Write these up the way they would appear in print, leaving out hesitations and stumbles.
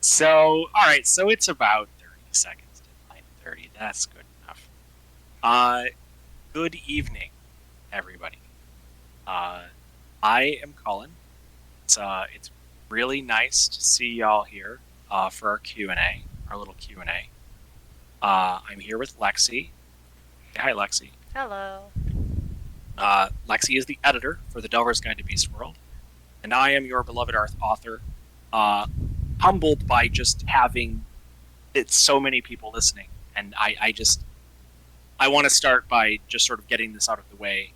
All right, so it's about 30 seconds to 9:30. That's good enough. Uh, Good evening, everybody. Uh, I am Cullen. It's really nice to see y'all here for our Q&A, our little Q&A. I'm here with Lexi. Hi, Lexi. Hello. Lexi is the editor for The Delver's Guide to Beast World, and I am your beloved author, humbled by just having so many people listening. And I want to start by just sort of getting this out of the way.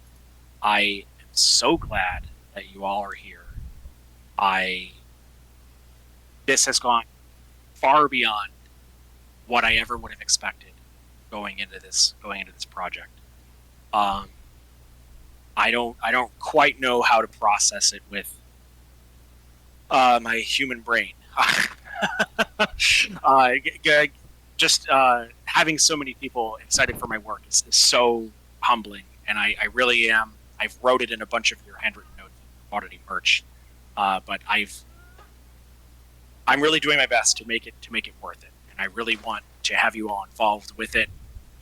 I am so glad that you all are here. I This has gone far beyond what I ever would have expected going into this project. Um, I don't quite know how to process it with my human brain. uh, just having so many people excited for my work is so humbling, and I really am. I've wrote it in a bunch of your handwritten notes, bought any merch, but I'm really doing my best to make it worth it, and I really want to have you all involved with it,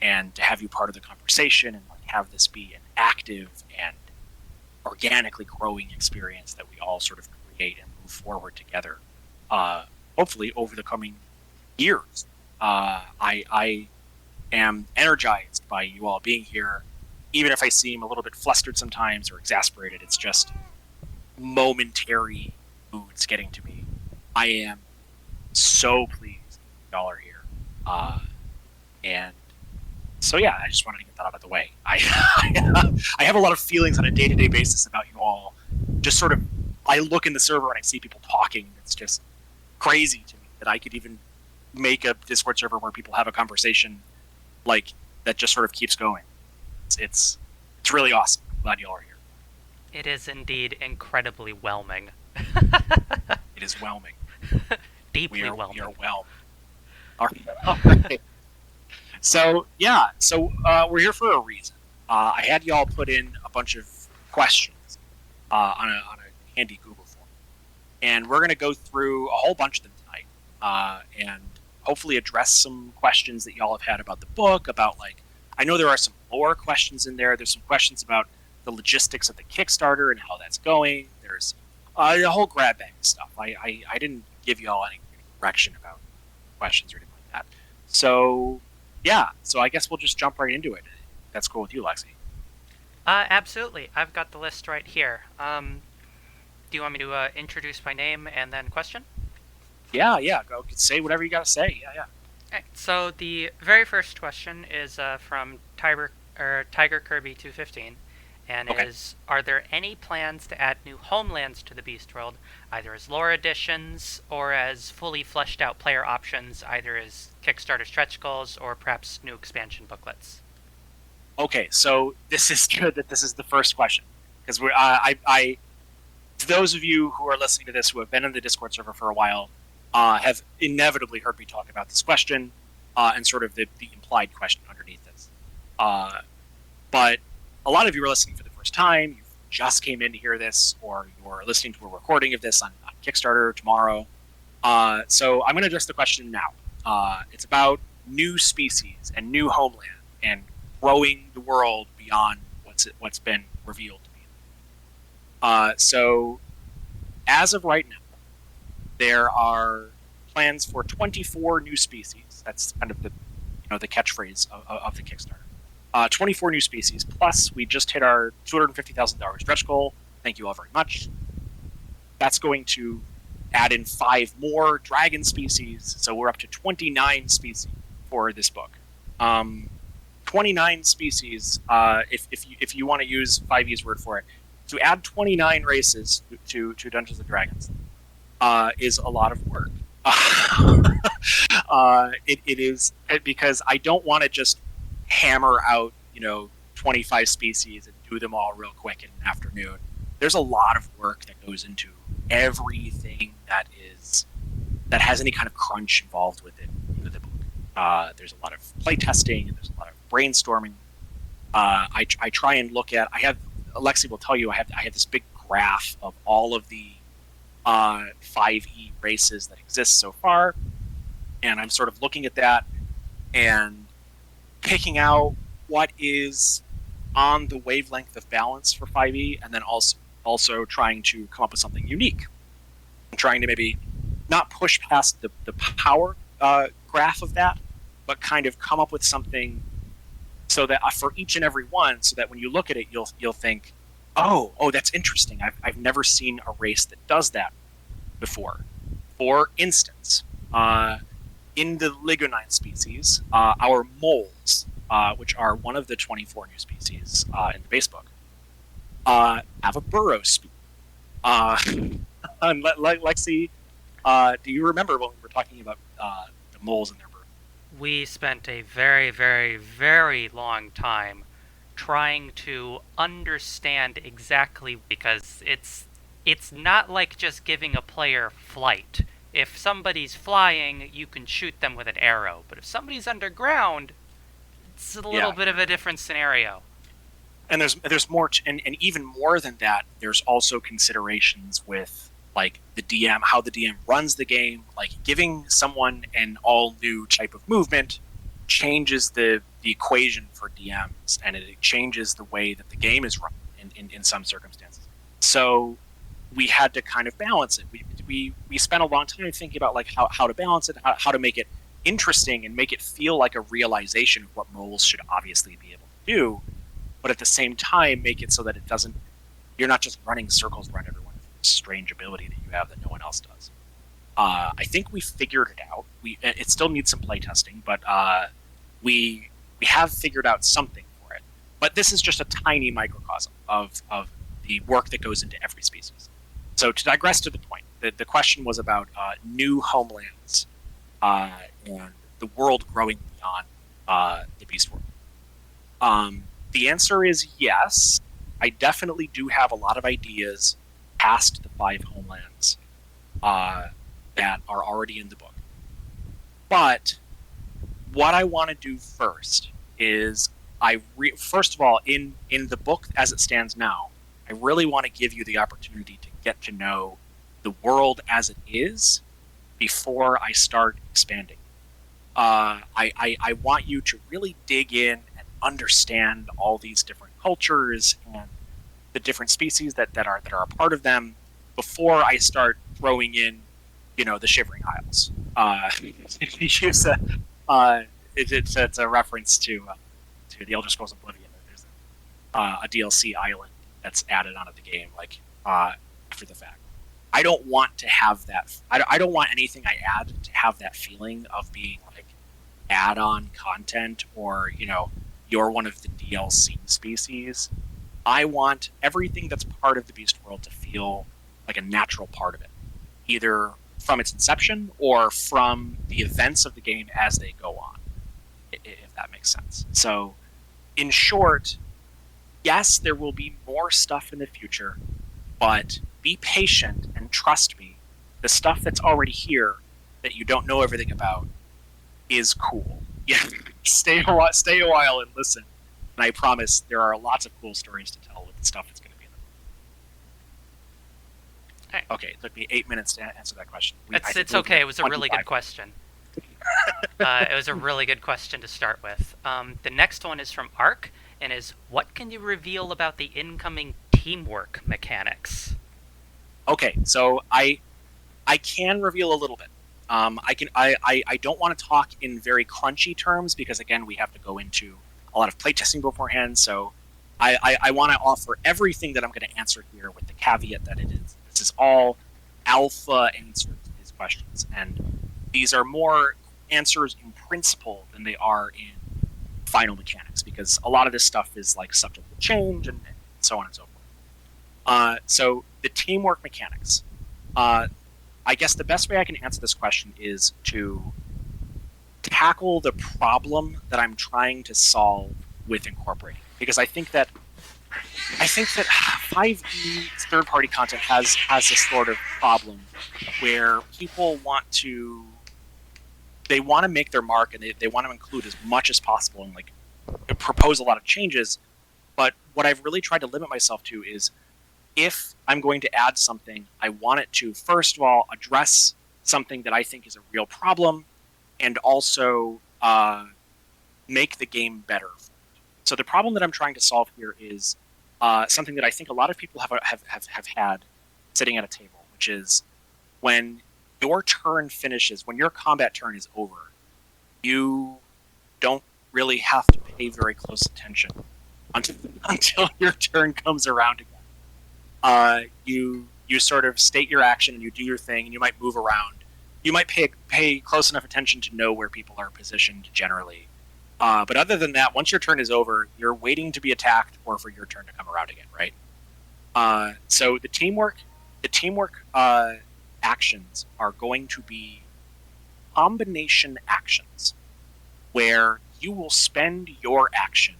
and to have you part of the conversation, and like have this be an active and organically growing experience that we all sort of create and move forward together. Hopefully, over the coming years. I am energized by you all being here, even if I seem a little bit flustered sometimes or exasperated. It's just momentary moods getting to me. I am so pleased y'all are here, and so yeah, I just wanted to get that out of the way. I have a lot of feelings on a day-to-day basis about you all. Just sort of, I look in the server and I see people talking. It's just crazy to me that I could even make a Discord server where people have a conversation like that just sort of keeps going. It's really awesome. I'm glad you all are here. It is indeed incredibly whelming. It is whelming. Deeply whelming. We are whelming. All right. So we're here for a reason. I had y'all put in a bunch of questions on a handy Google form, and we're going to go through a whole bunch of them tonight, and hopefully address some questions that y'all have had about the book. About, like, I know there are some lore questions in there. There's some questions about the logistics of the Kickstarter and how that's going. There's a whole grab bag of stuff. I didn't give y'all any direction about questions or anything like that. So yeah, so I guess we'll just jump right into it. That's cool with you, Lexi. Absolutely. I've got the list right here. Do you want me to introduce my name and then question? Yeah. Go say whatever you got to say. Yeah. Okay, so the very first question is from Tiger Kirby 215, and Okay. is: are there any plans to add new homelands to the Beast World, either as lore additions or as fully fleshed out player options, either as Kickstarter stretch goals or perhaps new expansion booklets? Okay, so this is good that this is the first question, because to those of you who are listening to this who have been in the Discord server for a while, have inevitably heard me talk about this question, and sort of the implied question underneath this. But a lot of you are listening for the first time. You just came in to hear this, or you're listening to a recording of this on Kickstarter tomorrow. So I'm going to address the question now. It's about new species and new homeland and growing the world beyond what's been revealed to be. So as of right now, there are plans for 24 new species. That's kind of the catchphrase of the Kickstarter. 24 new species. Plus, we just hit our $250,000 stretch goal. Thank you all very much. That's going to add in 5 more dragon species, so we're up to 29 species for this book. 29 species. If you want to use 5e's word for it, to add 29 races to Dungeons and Dragons is a lot of work. It is, because I don't want to just hammer out 25 species and do them all real quick in an afternoon. There's a lot of work that goes into everything that has any kind of crunch involved with it into the book. There's a lot of playtesting, and there's a lot of brainstorming. I try and look at. Lexi will tell you I have this big graph of all of the 5e races that exist so far, and I'm sort of looking at that and picking out what is on the wavelength of balance for 5e, and then also trying to come up with something unique. I'm trying to maybe not push past the power graph of that, but kind of come up with something so that for each and every one, so that when you look at it, you'll think, oh, that's interesting. I've never seen a race that does that before. For instance, in the Ligonine species, our moles, which are one of the 24 new species in the base book, have a burrow speed. Lexi, do you remember when we were talking about the moles and their burrow? We spent a very, very, very long time trying to understand exactly, because it's not like just giving a player flight. If somebody's flying, you can shoot them with an arrow, but if somebody's underground, it's a little bit of a different scenario. And there's more, and even more than that, there's also considerations with like the DM, how the DM runs the game. Like giving someone an all new type of movement changes the equation for DMs, and it changes the way that the game is run in some circumstances. So we had to kind of balance it. We spent a long time thinking about like how to balance it, how to make it interesting and make it feel like a realization of what moles should obviously be able to do, but at the same time make it so that it doesn't, you're not just running circles around everyone with this strange ability that you have that no one else does. I think we figured it out. It still needs some playtesting, but we have figured out something for it. But this is just a tiny microcosm of the work that goes into every species. So to digress to the point, the question was about new homelands and the world growing beyond the beast world. The answer is yes. I definitely do have a lot of ideas past the 5 homelands that are already in the book. But what I want to do first is first of all, in the book as it stands now, I really want to give you the opportunity to get to know the world as it is before I start expanding. I want you to really dig in and understand all these different cultures and the different species that are a part of them before I start throwing in, the Shivering Isles. It's a reference to the Elder Scrolls Oblivion. There's a DLC island that's added onto the game, after the fact. I don't want to have that. I don't want anything I add to have that feeling of being like add-on content or you're one of the DLC species. I want everything that's part of the Beast World to feel like a natural part of it, either from its inception or from the events of the game as they go on, if that makes sense. So, in short, yes, there will be more stuff in the future, but be patient and trust me. The stuff that's already here that you don't know everything about is cool. Yeah, stay a while and listen. And I promise there are lots of cool stories to tell with the stuff that's going to be in the book. Okay, it took me 8 minutes to answer that question. It's okay. It was a really good question. It was a really good question to start with. The next one is from Ark, and is, what can you reveal about the incoming teamwork mechanics? Okay, so I can reveal a little bit. I don't want to talk in very crunchy terms because again we have to go into a lot of playtesting beforehand. So I want to offer everything that I'm going to answer here with the caveat that this is all alpha answers to these questions, and these are more answers in principle than they are in final mechanics because a lot of this stuff is like subject to change and so on and so forth. So the teamwork mechanics. I guess the best way I can answer this question is to tackle the problem that I'm trying to solve with incorporating. Because I think that 5e third-party content has this sort of problem where people want to make their mark and they want to include as much as possible and propose a lot of changes. But what I've really tried to limit myself to is if I'm going to add something, I want it to, first of all, address something that I think is a real problem, and also make the game better. So the problem that I'm trying to solve here is something that I think a lot of people have had sitting at a table, which is when your turn finishes, when your combat turn is over, you don't really have to pay very close attention until your turn comes around again. You sort of state your action and you do your thing, and you might move around. You might pay close enough attention to know where people are positioned generally. But other than that, once your turn is over, you're waiting to be attacked or for your turn to come around again, right? So the teamwork actions are going to be combination actions where you will spend your action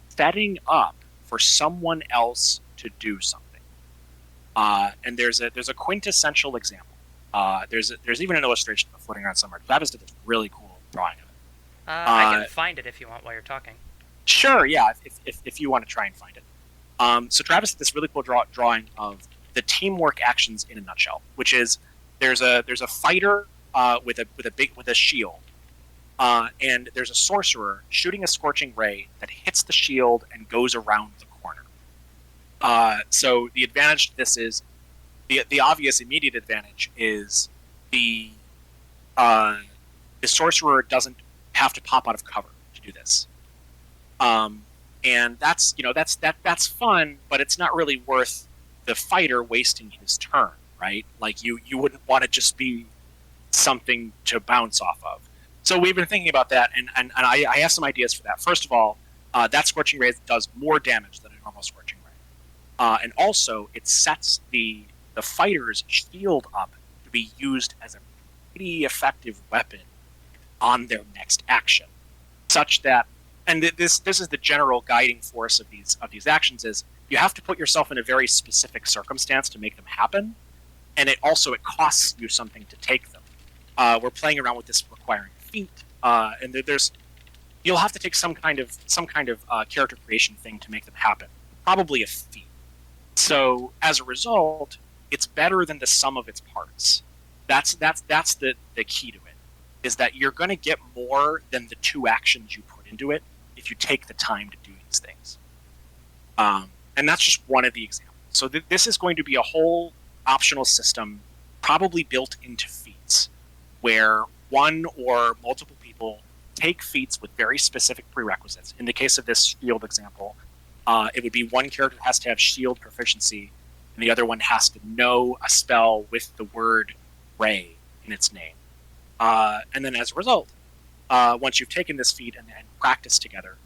setting up for someone else to do something. And there's a quintessential example. There's even an illustration floating around somewhere. Travis did this really cool drawing of it. I can find it if you want while you're talking. Sure, yeah, if you want to try and find it. So Travis did this really cool drawing of the teamwork actions in a nutshell, which is there's a fighter with a shield, and there's a sorcerer shooting a scorching ray that hits the shield and goes around the corner. So the advantage to this is the obvious immediate advantage is the sorcerer doesn't have to pop out of cover to do this. And that's fun, but it's not really worth the fighter wasting his turn, right? Like you wouldn't want to just be something to bounce off of. So we've been thinking about that, and I have some ideas for that. First of all, that Scorching Ray does more damage than a normal Scorching Ray. And also, it sets the fighter's shield up to be used as a pretty effective weapon on their next action. Such that, and this is the general guiding force of these actions, is you have to put yourself in a very specific circumstance to make them happen, and it costs you something to take them. We're playing around with this requiring feat, and you'll have to take some kind of character creation thing to make them happen. Probably a feat. So as a result, it's better than the sum of its parts. That's the key to it, is that you're going to get more than the two actions you put into it if you take the time to do these things. And that's just one of the examples. So this is going to be a whole optional system, probably built into feats, where one or multiple people take feats with very specific prerequisites. In the case of this shield example, it would be one character has to have shield proficiency, and the other one has to know a spell with the word ray in its name. And then as a result, once you've taken this feat and practiced together,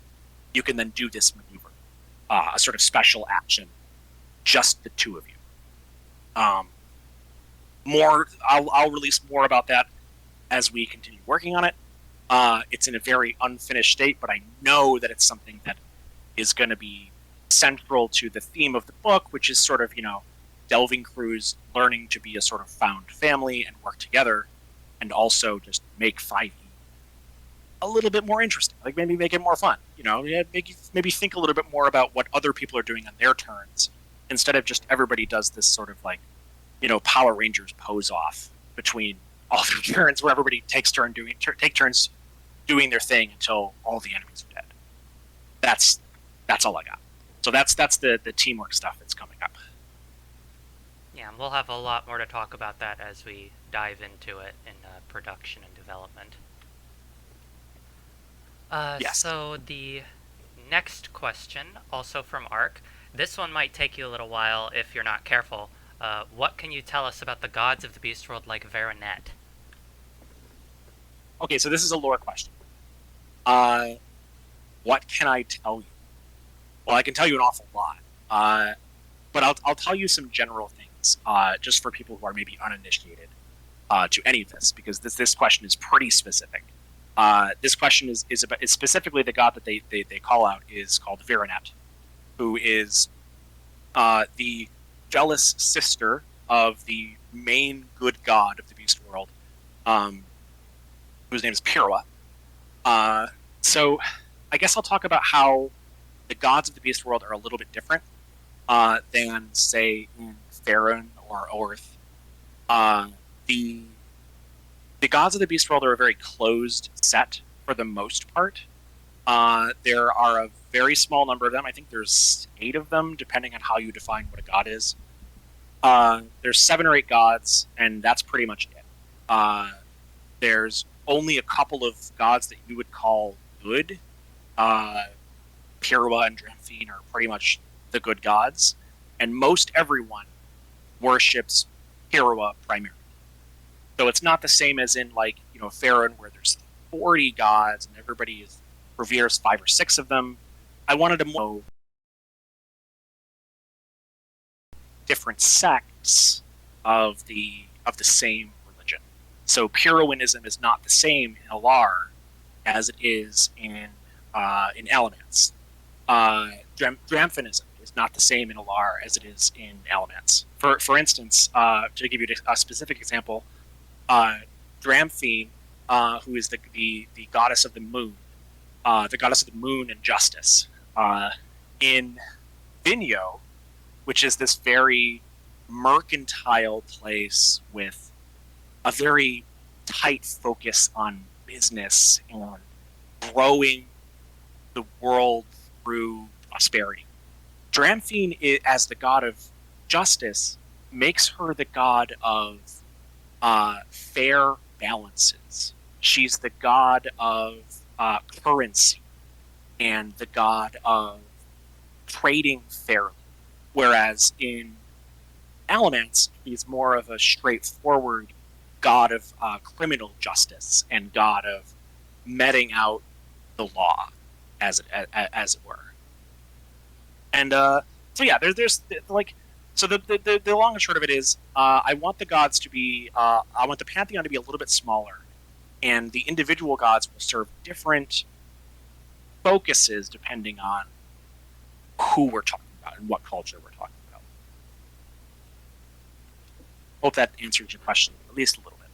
you can then do this maneuver, a sort of special action, just the two of you. I'll release more about that as we continue working on it. It's in a very unfinished state, but I know that it's something that is going to be central to the theme of the book, which is sort of, delving crews learning to be a sort of found family and work together, and also just make 5e a little bit more interesting. Like maybe make it more fun. Maybe think a little bit more about what other people are doing on their turns, instead of just everybody does this sort of like, Power Rangers pose off between all their turns, where everybody takes turns doing their thing until all the enemies are dead. That's all I got. So that's the teamwork stuff that's coming up. Yeah, we'll have a lot more to talk about that as we dive into it in production and development. Yes. So the next question, also from Ark. This one might take you a little while if you're not careful. What can you tell us about the gods of the Beast World like Veranet? Okay, so this is a lore question. What can I tell you? Well, I can tell you an awful lot. But I'll tell you some general things, just for people who are maybe uninitiated to any of this, because this question is pretty specific. This question is specifically the god that they call out is called Veranet, who is the jealous sister of the main good god of the Beast World, whose name is Pirwa. So I guess I'll talk about how the gods of the Beast World are a little bit different, than say in Farron or Orth. Uh, the the gods of the beast world are a very closed set for the most part. There are a very small number of them. I think there's 8 of them, depending on how you define what a god is. There's 7 or 8 gods, and that's pretty much it. There's only a couple of gods that you would call good. Uh, Pirwa and Dramphine are pretty much the good gods, and most everyone worships Pirwa primarily. So it's not the same as in like Farron where there's 40 gods and everybody reveres 5 or 6 of them. I wanted to know different sects of the same religion. So Pyrrhonism is not the same in Alar as it is in Alamance. Dramphinism is not the same in Alar as it is in Alamance. For instance, to give you a specific example, Dramphine, who is the goddess of the moon and justice, in Vinyo, which is this very mercantile place with a very tight focus on business and growing the world through prosperity. Dramphine, as the god of justice, makes her the god of fair balances. She's the god of currency and the god of trading fairly. Whereas in Alamance, he's more of a straightforward god of criminal justice and god of meting out the law, as it were. And so yeah, there's like, so the long and short of it is, I want the gods to be, I want the pantheon to be a little bit smaller, and the individual gods will serve different focuses depending on who we're talking about and what culture we're talking about. Hope that answers your question at least a little bit.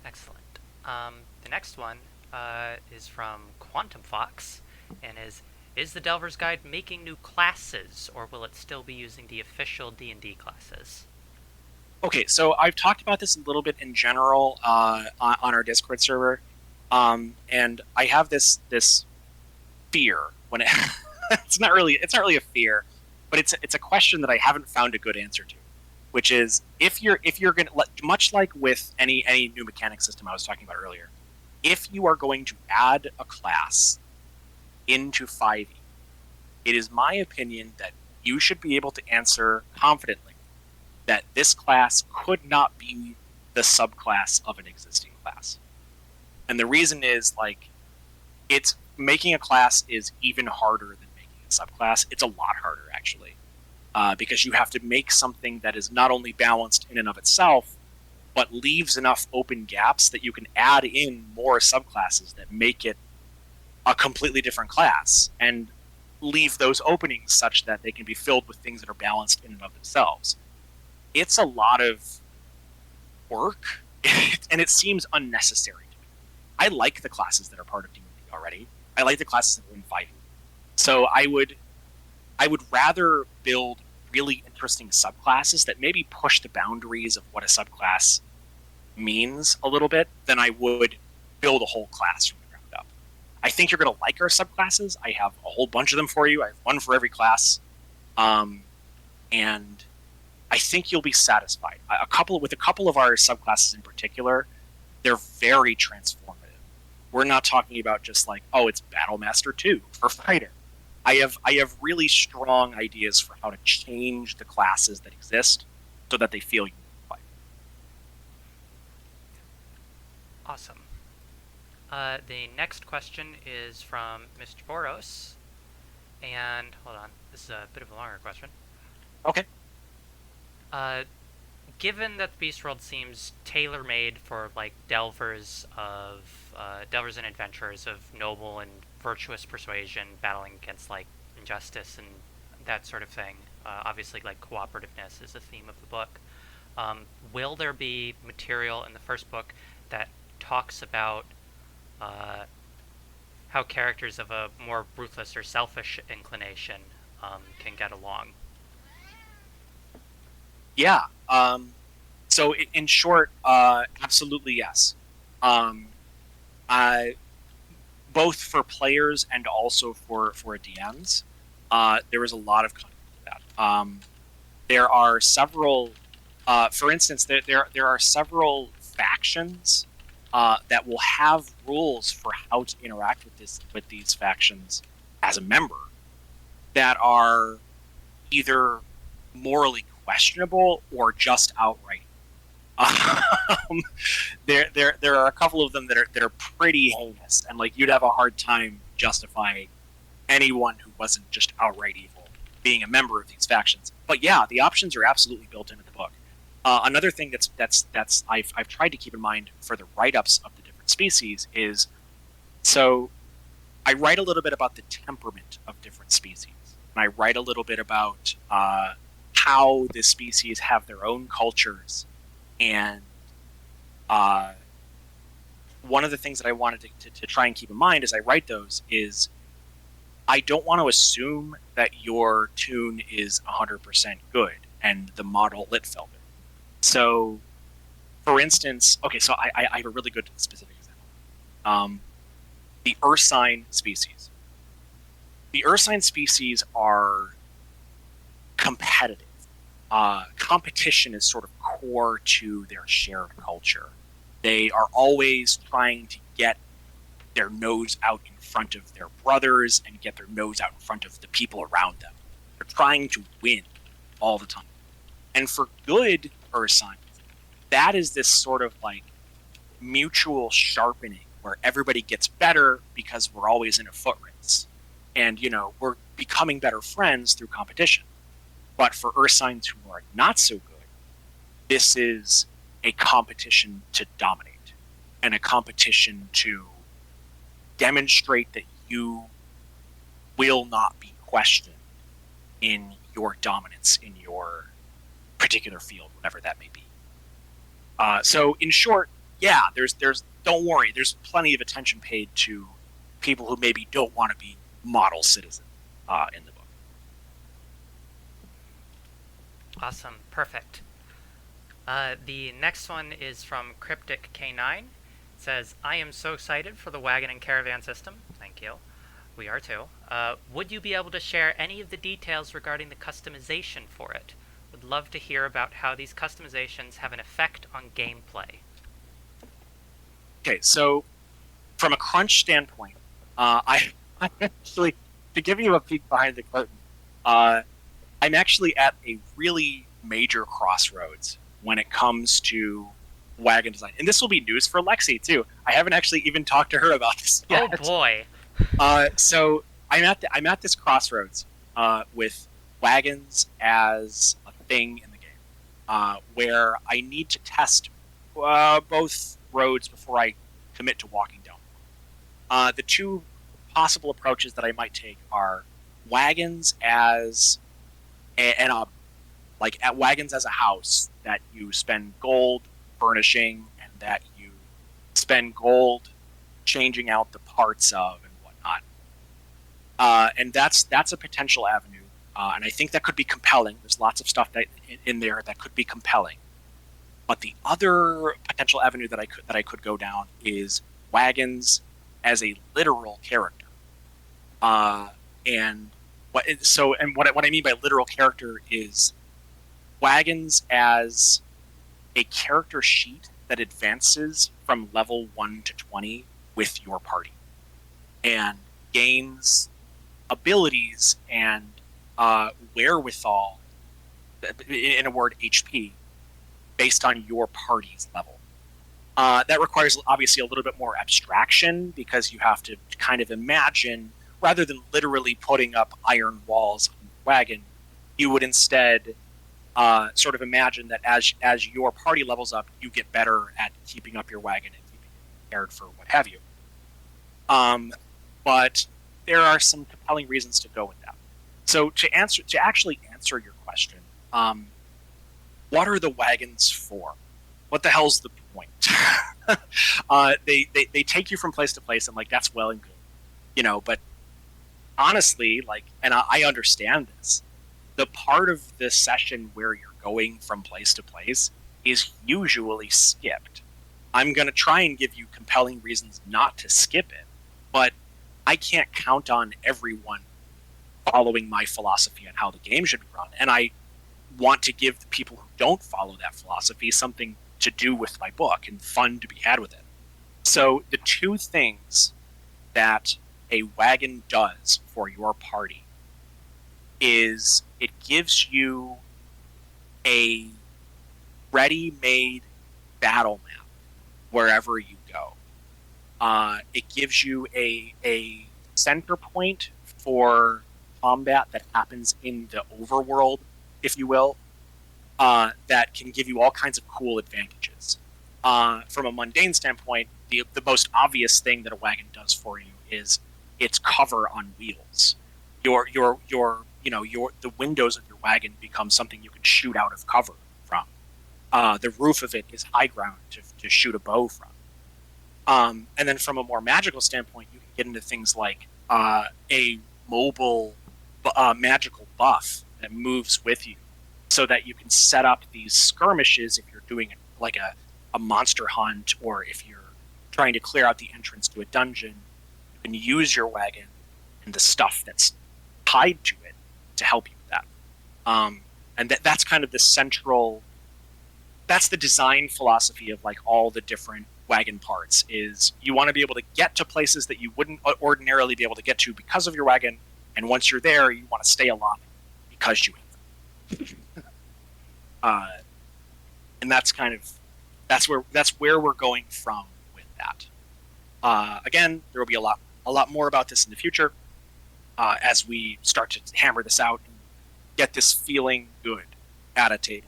Excellent. The next one is from Quantum Fox, and is the Delver's Guide making new classes, or will it still be using the official D&D classes? Okay, so I've talked about this a little bit in general on our Discord server, and I have this fear when it it's not really a fear, but it's a question that I haven't found a good answer to, which is if you're going to, much like with any new mechanic system I was talking about earlier, if you are going to add a class into 5e, it is my opinion that you should be able to answer confidently that this class could not be the subclass of an existing class. And the reason is, like, it's making a class is even harder than making a subclass. It's a lot harder, actually, because you have to make something that is not only balanced in and of itself, but leaves enough open gaps that you can add in more subclasses that make it a completely different class, and leave those openings such that they can be filled with things that are balanced in and of themselves. It's a lot of work, and it seems unnecessary to me. I like the classes that are part of D&D already. I like the classes that are in 5e. So I would rather build really interesting subclasses that maybe push the boundaries of what a subclass means a little bit than I would build a whole class from the ground up. I think you're going to like our subclasses. I have a whole bunch of them for you. I have one for every class. And I think you'll be satisfied. With a couple of our subclasses in particular, they're very transformative. We're not talking about just like, oh, it's Battlemaster 2 for Fighter. I have really strong ideas for how to change the classes that exist so that they feel unified. Awesome. The next question is from Mr. Boros, and hold on, this is a bit of a longer question. Okay. Given that the Beast World seems tailor-made for like delvers and adventurers of noble and virtuous persuasion, battling against like injustice and that sort of thing, obviously like cooperativeness is the theme of the book. Will there be material in the first book that talks about how characters of a more ruthless or selfish inclination can get along. Yeah. So in short, absolutely yes. Um, I, both for players and also for DMs, there was a lot of content to that. There are several, for instance, there are several factions that will have rules for how to interact with these factions as a member that are either morally questionable or just outright. Um, there are a couple of them that are pretty heinous, and like you'd have a hard time justifying anyone who wasn't just outright evil being a member of these factions. But yeah, the options are absolutely built into the book. Another thing that's I've tried to keep in mind for the write-ups of the different species is, so I write a little bit about the temperament of different species, and I write a little bit about how the species have their own cultures, and one of the things that I wanted to try and keep in mind as I write those is I don't want to assume that your tune is 100% good and the model lit filter. So, for instance, okay, so I have a really good specific example. The Ursine species. The Ursine species are competitive. Competition is sort of core to their shared culture. They are always trying to get their nose out in front of their brothers and get their nose out in front of the people around them. They're trying to win all the time. And for good Ursines, that is this sort of like mutual sharpening where everybody gets better because we're always in a foot race. And, you know, we're becoming better friends through competition. But for Ursines who are not so good, this is a competition to dominate and a competition to demonstrate that you will not be questioned in your dominance in your particular field, whatever that may be. So in short, yeah, there's don't worry, there's plenty of attention paid to people who maybe don't want to be model citizens in the book. Awesome, perfect. The next one is from Cryptic K9. It says, I am so excited for the wagon and caravan system. Thank you. We are too. Would you be able to share any of the details regarding the customization for it? Would love to hear about how these customizations have an effect on gameplay. Okay, so from a crunch standpoint, I actually, to give you a peek behind the curtain, I'm actually at a really major crossroads when it comes to wagon design. And this will be news for Lexi, too. I haven't actually even talked to her about this yet. Oh boy. So I'm at this crossroads with wagons as a thing in the game, where I need to test both roads before I commit to walking down. The two possible approaches that I might take are wagons as wagons as a house that you spend gold furnishing and that you spend gold changing out the parts of and whatnot. And that's a potential avenue, and I think that could be compelling. There's lots of stuff in there that could be compelling. But the other potential avenue that I could go down is wagons as a literal character. And what I mean by literal character is wagons as a character sheet that advances from level 1 to 20 with your party and gains abilities and wherewithal, in a word, HP, based on your party's level. That requires obviously a little bit more abstraction because you have to kind of imagine, rather than literally putting up iron walls on the wagon, you would instead sort of imagine that as your party levels up, you get better at keeping up your wagon and keeping it prepared for what have you. But there are some compelling reasons to go with that. So to actually answer your question, what are the wagons for? What the hell's the point? They take you from place to place, and like that's well and good, you know. But honestly, like, and I understand this, the part of the session where you're going from place to place is usually skipped. I'm going to try and give you compelling reasons not to skip it, but I can't count on everyone following my philosophy on how the game should be run. And I want to give the people who don't follow that philosophy something to do with my book and fun to be had with it. So the two things that a wagon does for your party is it gives you a ready-made battle map wherever you go. It gives you a center point for combat that happens in the overworld, if you will, that can give you all kinds of cool advantages. From a mundane standpoint, the most obvious thing that a wagon does for you is its cover on wheels. The windows of your wagon become something you can shoot out of cover from. The roof of it is high ground to shoot a bow from. And then from a more magical standpoint, you can get into things like a mobile magical buff that moves with you, so that you can set up these skirmishes if you're doing like a monster hunt, or if you're trying to clear out the entrance to a dungeon. You can use your wagon and the stuff that's tied to it to help you with that. And that's kind of the central. That's the design philosophy of like all the different wagon parts. Is you want to be able to get to places that you wouldn't ordinarily be able to get to because of your wagon, and once you're there, you want to stay alive because you have them. And that's where we're going from with that. Again, there will be a lot more about this in the future as we start to hammer this out and get this feeling good at a table.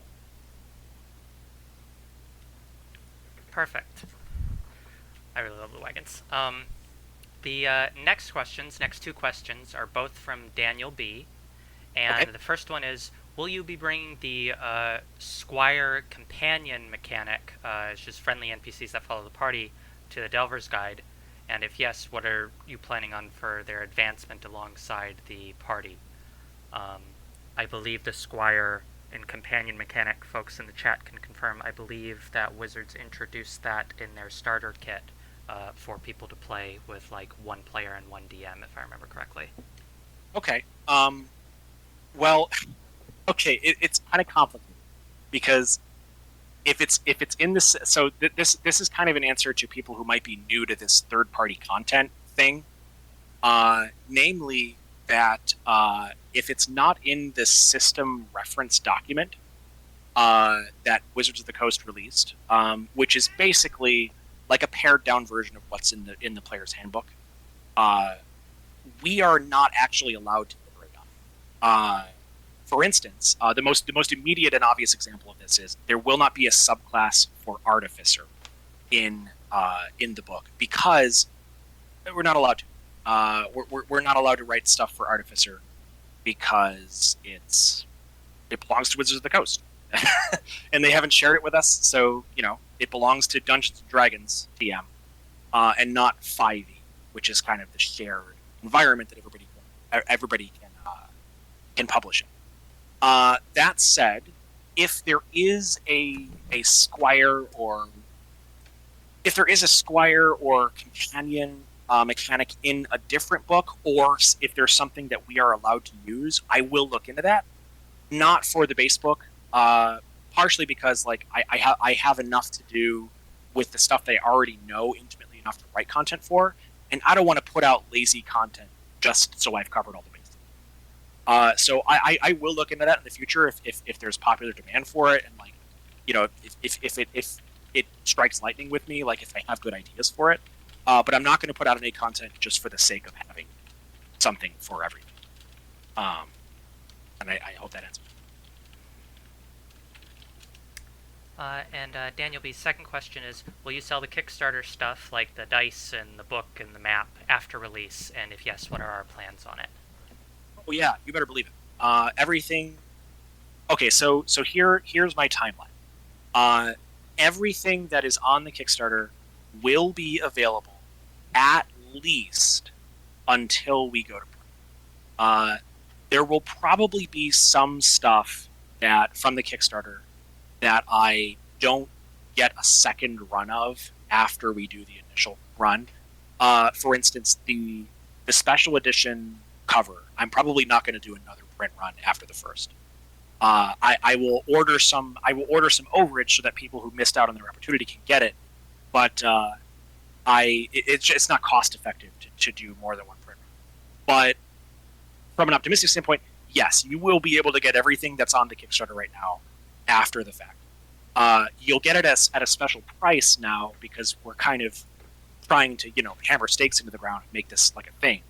Perfect. I really love the wagons. The next two questions, are both from Daniel B. And Okay. the first one is, will you be bringing the Squire companion mechanic, it's just friendly NPCs that follow the party, to the Delver's Guide? And if yes, what are you planning on for their advancement alongside the party? I believe the Squire and companion mechanic, folks in the chat can confirm, I believe that Wizards introduced that in their starter kit for people to play with like one player and one DM, if I remember correctly. Okay. Well, okay. It's kind of complicated because if it's in this, so this is kind of an answer to people who might be new to this third party content thing. Namely that if it's not in the system reference document that Wizards of the Coast released, which is basically like a pared down version of what's in the player's handbook, we are not actually allowed to iterate on. For instance, the most immediate and obvious example of this is there will not be a subclass for Artificer in the book because we're not allowed to. We're not allowed to write stuff for Artificer because it belongs to Wizards of the Coast, and they haven't shared it with us. So it belongs to Dungeons and Dragons TM, and not 5e, which is kind of the shared environment that everybody can publish in. That said, if there is a squire or companion mechanic in a different book, or if there's something that we are allowed to use, I will look into that. Not for the base book, partially because like I have enough to do with the stuff that I already know intimately enough to write content for, and I don't want to put out lazy content just so I've covered all the bases. So I will look into that in the future if there's popular demand for it, and like if it strikes lightning with me, like if I have good ideas for it. But I'm not going to put out any content just for the sake of having something for everyone. And I hope that answers. And Daniel B's second question is, will you sell the Kickstarter stuff, like the dice and the book and the map, after release? And if yes, what are our plans on it? Oh yeah, you better believe it. Everything. Okay, so here's my timeline. Everything that is on the Kickstarter will be available at least until we go to print. Uh, there will probably be some stuff that from the Kickstarter that I don't get a second run of after we do the initial run. For instance, the special edition cover, I'm probably not going to do another print run after the first. I will order some. I will order some overage so that people who missed out on their opportunity can get it. But it's not cost effective to do more than one print run. But from an optimistic standpoint, yes, you will be able to get everything that's on the Kickstarter right now after the fact. You'll get it at a special price now because we're kind of trying to hammer stakes into the ground and make this like a thing.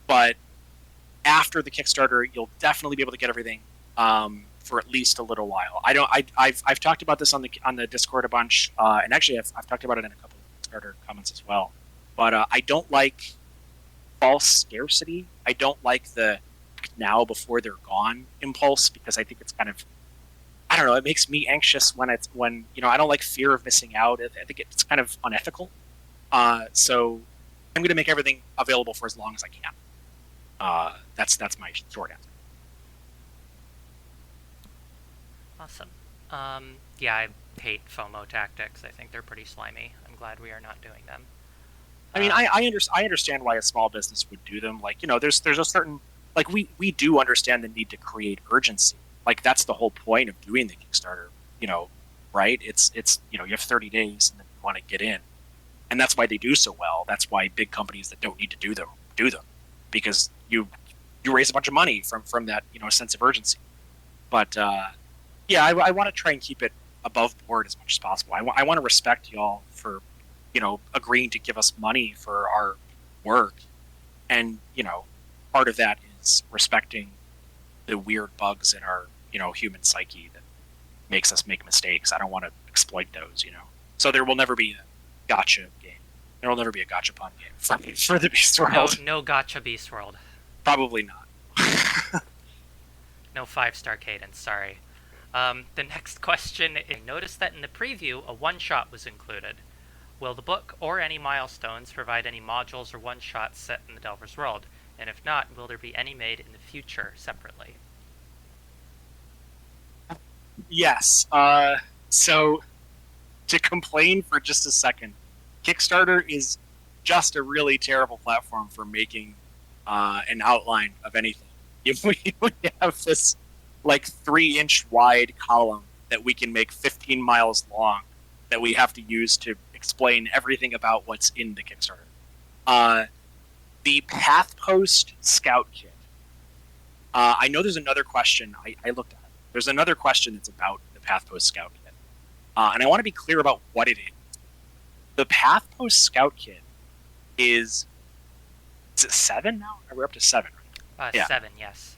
But after the Kickstarter, you'll definitely be able to get everything for at least a little while. I've talked about this on the Discord a bunch, and actually I've talked about it in a couple of Kickstarter comments as well. But I don't like false scarcity. I don't like the now before they're gone impulse because I think it's kind of, I don't know, it makes me anxious when I don't like fear of missing out. I think it's kind of unethical. So I'm going to make everything available for as long as I can. That's my short answer. Awesome. Yeah, I hate FOMO tactics. I think they're pretty slimy. I'm glad we are not doing them. I mean, I understand why a small business would do them. Like, there's a certain, like, we do understand the need to create urgency. Like, that's the whole point of doing the Kickstarter, right? It's you have 30 days and then you want to get in. And that's why they do so well. That's why big companies that don't need to do them because you raise a bunch of money from that sense of urgency. But yeah, I want to try and keep it above board as much as possible. I want to respect y'all for agreeing to give us money for our work, and part of that is respecting the weird bugs in our human psyche that makes us make mistakes. I don't want to exploit those. So there will never be a gotcha game. There will never be a gotcha-pon game for the Beast World. No gotcha Beast World. Probably not. No 5-star cadence, sorry. The next question is, notice that in the preview, a one-shot was included. Will the book or any milestones provide any modules or one-shots set in the Delver's World? And if not, will there be any made in the future separately? Yes. So, to complain for just a second, Kickstarter is just a really terrible platform for making an outline of anything. If we have this like 3-inch wide column that we can make 15 miles long that we have to use to explain everything about what's in the Kickstarter. The Path Post Scout Kit. I know there's another question. I looked at it. There's another question that's about the Path Post Scout Kit. And I want to be clear about what it is. The Path Post Scout Kit is it 7 now? We're up to 7, right? Yeah. 7, yes.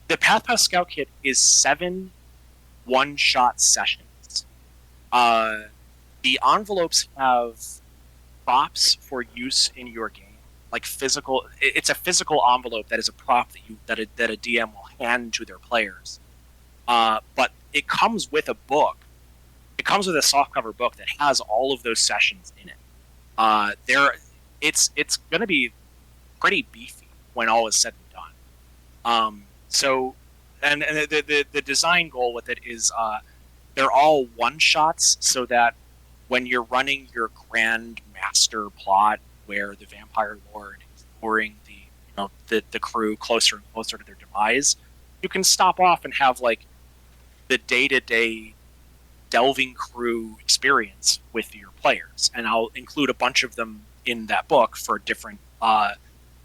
The Path Post Scout Kit is 7 one-shot sessions. The envelopes have props for use in your game, like physical. It's a physical envelope that is a prop that a DM will hand to their players. But it comes with a book. It comes with a softcover book that has all of those sessions in it. It's going to be pretty beefy when all is said and done. So, and the design goal with it is they're all one shots, so that when you're running your grand master plot where the vampire lord is luring the crew closer and closer to their demise, you can stop off and have like the day-to-day delving crew experience with your players, and I'll include a bunch of them in that book for different. I'm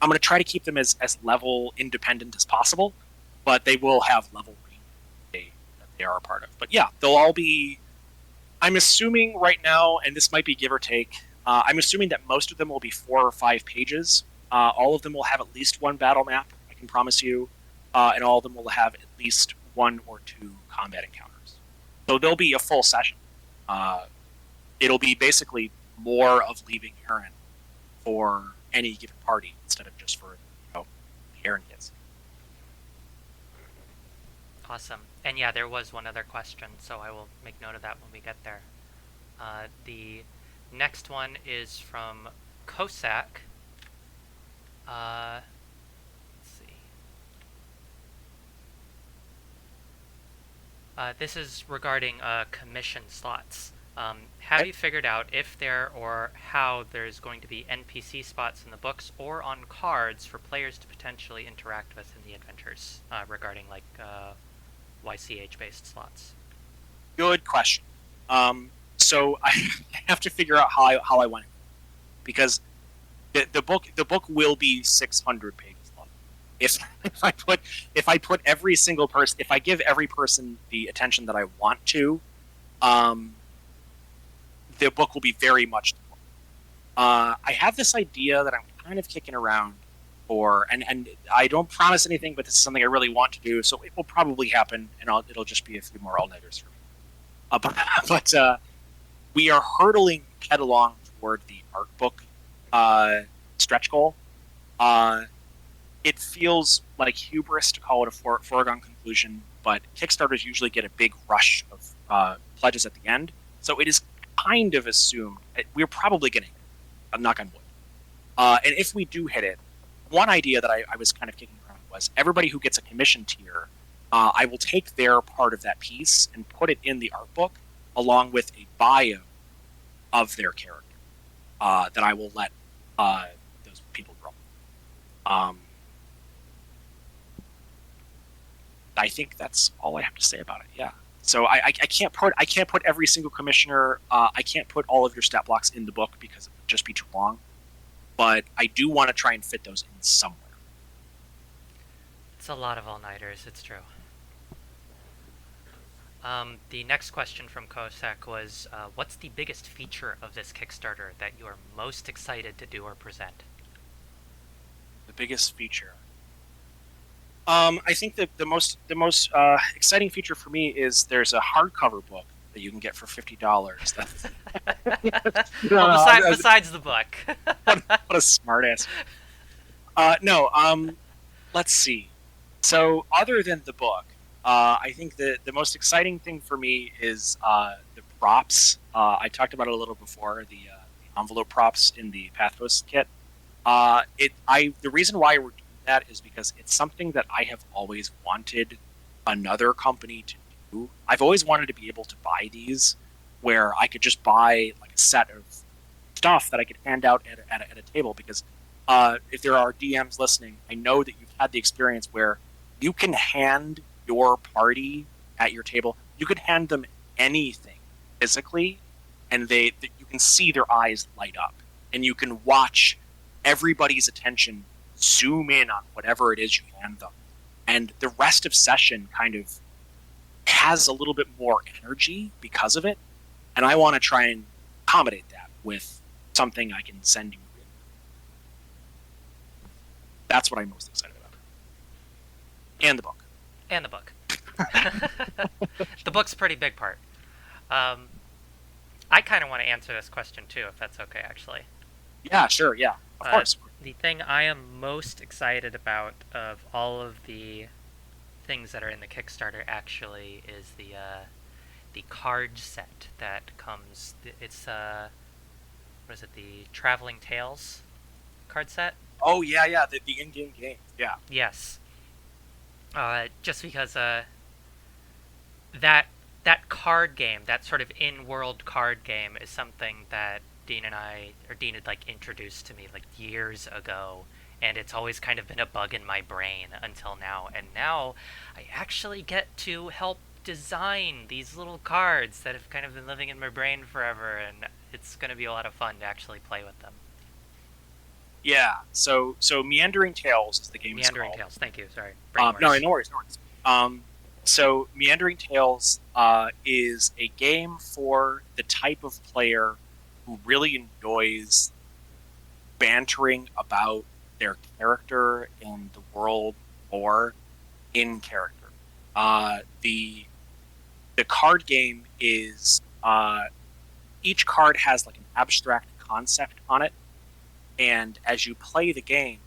going to try to keep them as level independent as possible, but they will have level range that they are a part of. But yeah, they'll all be. I'm assuming right now, and this might be give or take. I'm assuming that most of them will be 4 or 5 pages. All of them will have at least one battle map. I can promise you, and all of them will have at least 1 or 2 combat encounters. So there'll be a full session. It'll be basically more of leaving Aaron for any given party instead of just for the Aaron kids. Awesome. And yeah, there was one other question, so I will make note of that when we get there. The next one is from Kosak. Let's see. This is regarding commission slots. Have you figured out if there or how there's going to be NPC spots in the books or on cards for players to potentially interact with in the adventures regarding like YCH-based slots? Good question. So I have to figure out how I want it, because the book will be 600 pages long. If if I put every single person, if I give every person the attention that I want to, um, the book will be very much. I have this idea that I'm kind of kicking around for, and I don't promise anything, but this is something I really want to do, so it will probably happen, and it'll just be a few more all-nighters for me. But we are hurtling headlong toward the art book stretch goal. Uh, it feels like hubris to call it a foregone conclusion, but Kickstarters usually get a big rush of pledges at the end, so it is kind of assumed we're probably going to hit it. I'm knock on wood. And if we do hit it, one idea that I was kind of kicking around was everybody who gets a commission tier, I will take their part of that piece and put it in the art book along with a bio of their character that I will let those people grow. I think that's all I have to say about it. Yeah. So I can't put every single commissioner. I can't put all of your stat blocks in the book because it would just be too long. But I do want to try and fit those in somewhere. It's a lot of all-nighters, it's true. The next question from Kosek was, what's the biggest feature of this Kickstarter that you are most excited to do or present? The biggest feature. I think that the most exciting feature for me is there's a hardcover book that you can get for $50. Well, besides the book. what a smartass. No. Let's see. So, other than the book, I think the most exciting thing for me is the props. I talked about it a little before, the envelope props in the Pathos kit. The reason why we're doing that is because it's something that I have always wanted another company to do. I've always wanted to be able to buy these, where I could just buy like a set of stuff that I could hand out at a table. Because if there are DMs listening, I know that you've had the experience where you can hand your party at your table, you could hand them anything physically, and you can see their eyes light up, and you can watch everybody's attention zoom in on whatever it is you hand them, and the rest of session kind of has a little bit more energy because of it, and I want to try and accommodate that with something I can send you. That's what I'm most excited about. And the book. And the book. The book's a pretty big part. I kind of want to answer this question too, if that's okay, actually. Yeah, sure, yeah. Of course. The thing I am most excited about of all of the things that are in the Kickstarter actually is the card set that comes. It's what is it? The Traveling Tales card set. Oh yeah, the in-game game. Yeah. Yes. Just because that card game, that sort of in-world card game, is something that Dean had like introduced to me like years ago, and it's always kind of been a bug in my brain until now. And now I actually get to help design these little cards that have kind of been living in my brain forever, and it's going to be a lot of fun to actually play with them. Yeah. So Meandering Tales is the game. Meandering Tales. Thank you. Sorry. No worries. So Meandering Tales is a game for the type of player who really enjoys bantering about their character and the world lore in character. The card game is each card has like an abstract concept on it, and as you play the game,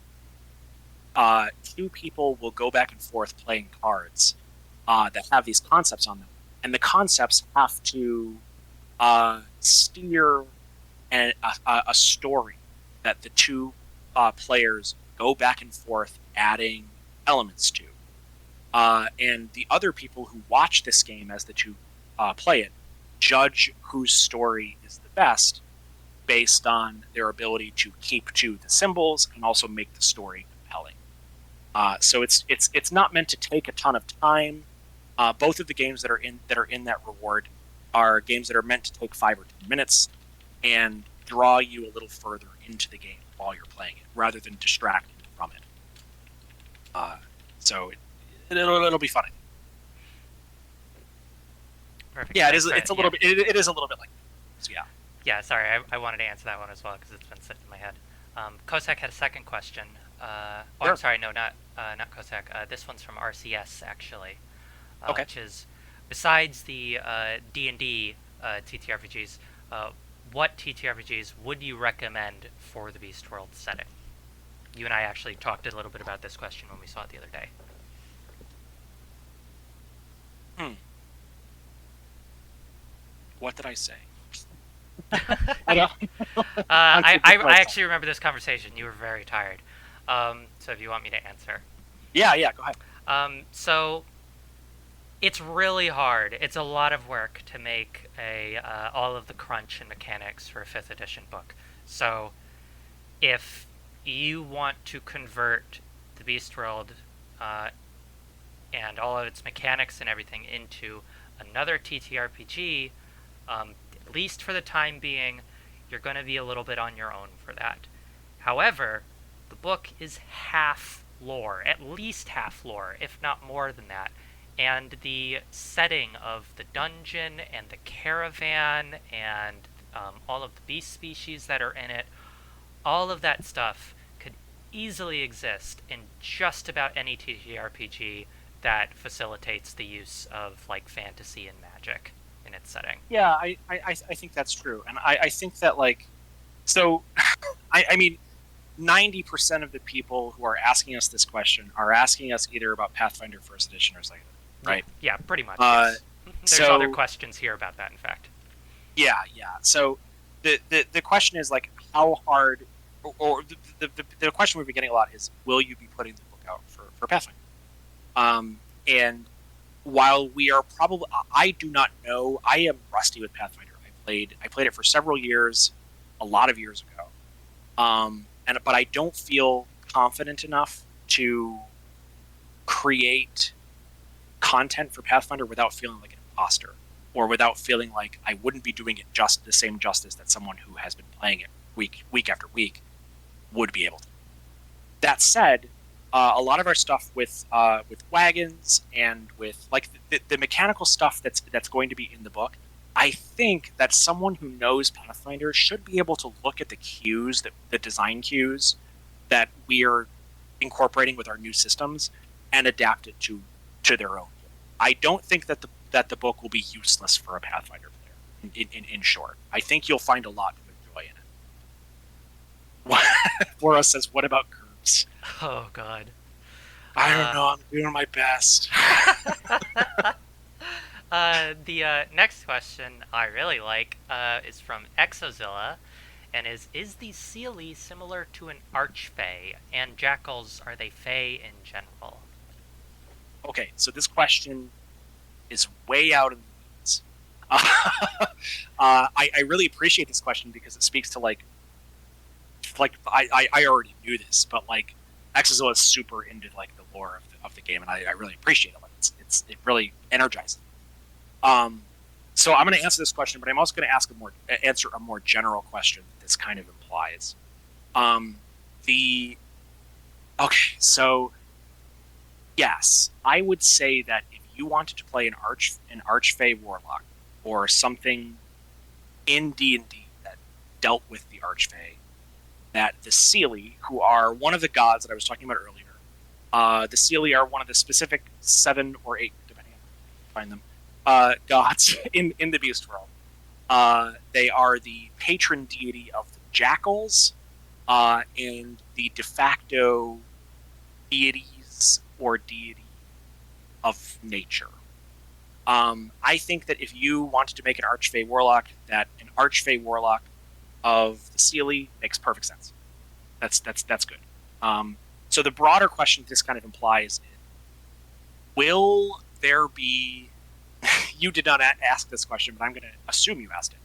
two people will go back and forth playing cards that have these concepts on them, and the concepts have to steer a story that the two players go back and forth adding elements to. and the other people who watch this game as the two play it judge whose story is the best based on their ability to keep to the symbols and also make the story compelling. So it's not meant to take a ton of time. Both of the games that are in that reward are games that are meant to take 5 or 10 minutes and draw you a little further into the game while you're playing it, rather than distract you from it. So it'll be fun. Perfect. Yeah, it is. It's a little bit. It is a little bit like. So yeah. Yeah, sorry, I wanted to answer that one as well because it's been sitting in my head. Kosek had a second question. Sure. I'm sorry, no, not Kosek. This one's from RCS actually, Okay. which is besides the D&D TTRPGs, what TTRPGs would you recommend for the Beast World setting? You and I actually talked a little bit about this question when we saw it the other day. What did I say? I actually remember this conversation. You were very tired. So if you want me to answer. Yeah, go ahead. So it's really hard. It's a lot of work to make all of the crunch and mechanics for a 5th edition book. So if you want to convert the Beast World and all of its mechanics and everything into another TTRPG, at least for the time being, you're going to be a little bit on your own for that. However, the book is half lore, at least half lore, if not more than that. And the setting of the dungeon and the caravan and all of the beast species that are in it, all of that stuff could easily exist in just about any TTRPG that facilitates the use of like fantasy and magic in its setting. Yeah, I think that's true, and I think that like, so, I mean, 90% of the people who are asking us this question are asking us either about Pathfinder First Edition or Second, right? Yeah, pretty much. Yes. There's so, other questions here about that, in fact. Yeah. So the question is like, how hard, or the question we've been getting a lot is, will you be putting the book out for Pathfinder? And while we are probably, I do not know. I am rusty with Pathfinder. I played it for several years, a lot of years ago, but I don't feel confident enough to create content for Pathfinder without feeling like an imposter, or without feeling like I wouldn't be doing it just the same justice that someone who has been playing it week after week would be able to. That said, a lot of our stuff with wagons and with like the mechanical stuff that's going to be in the book, I think that someone who knows Pathfinder should be able to look at the cues, the design cues that we're incorporating with our new systems, and adapt it to their own. I don't think that the book will be useless for a Pathfinder player. In short, I think you'll find a lot to enjoy in it. Boros says, "What about GURPS?" Oh God. I don't know. I'm doing my best. The next question I really like is from Exozilla, and is the Seelie similar to an Archfey? And Jackals, are they Fey in general? Okay, so this question is way out in the weeds. I really appreciate this question because it speaks to like I already knew this, but like Exozilla is super into like the lore of the game, and I really appreciate it. Like it really energizes. So I'm going to answer this question, but I'm also going to answer a more general question that this kind of implies. Okay, so yes, I would say that if you wanted to play an Archfey Warlock or something in D&D that dealt with the Archfey, that the Seelie, who are one of the gods that I was talking about earlier, the Seelie are one of the specific 7 or 8, depending on how you find them, gods in the Beast World. They are the patron deity of the Jackals and the de facto deities or deity of nature. I think that if you wanted to make an Archfey Warlock, that an Archfey Warlock of the Seelie makes perfect sense. That's good. So the broader question this kind of implies is, will there be? You did not ask this question, but I'm going to assume you asked it.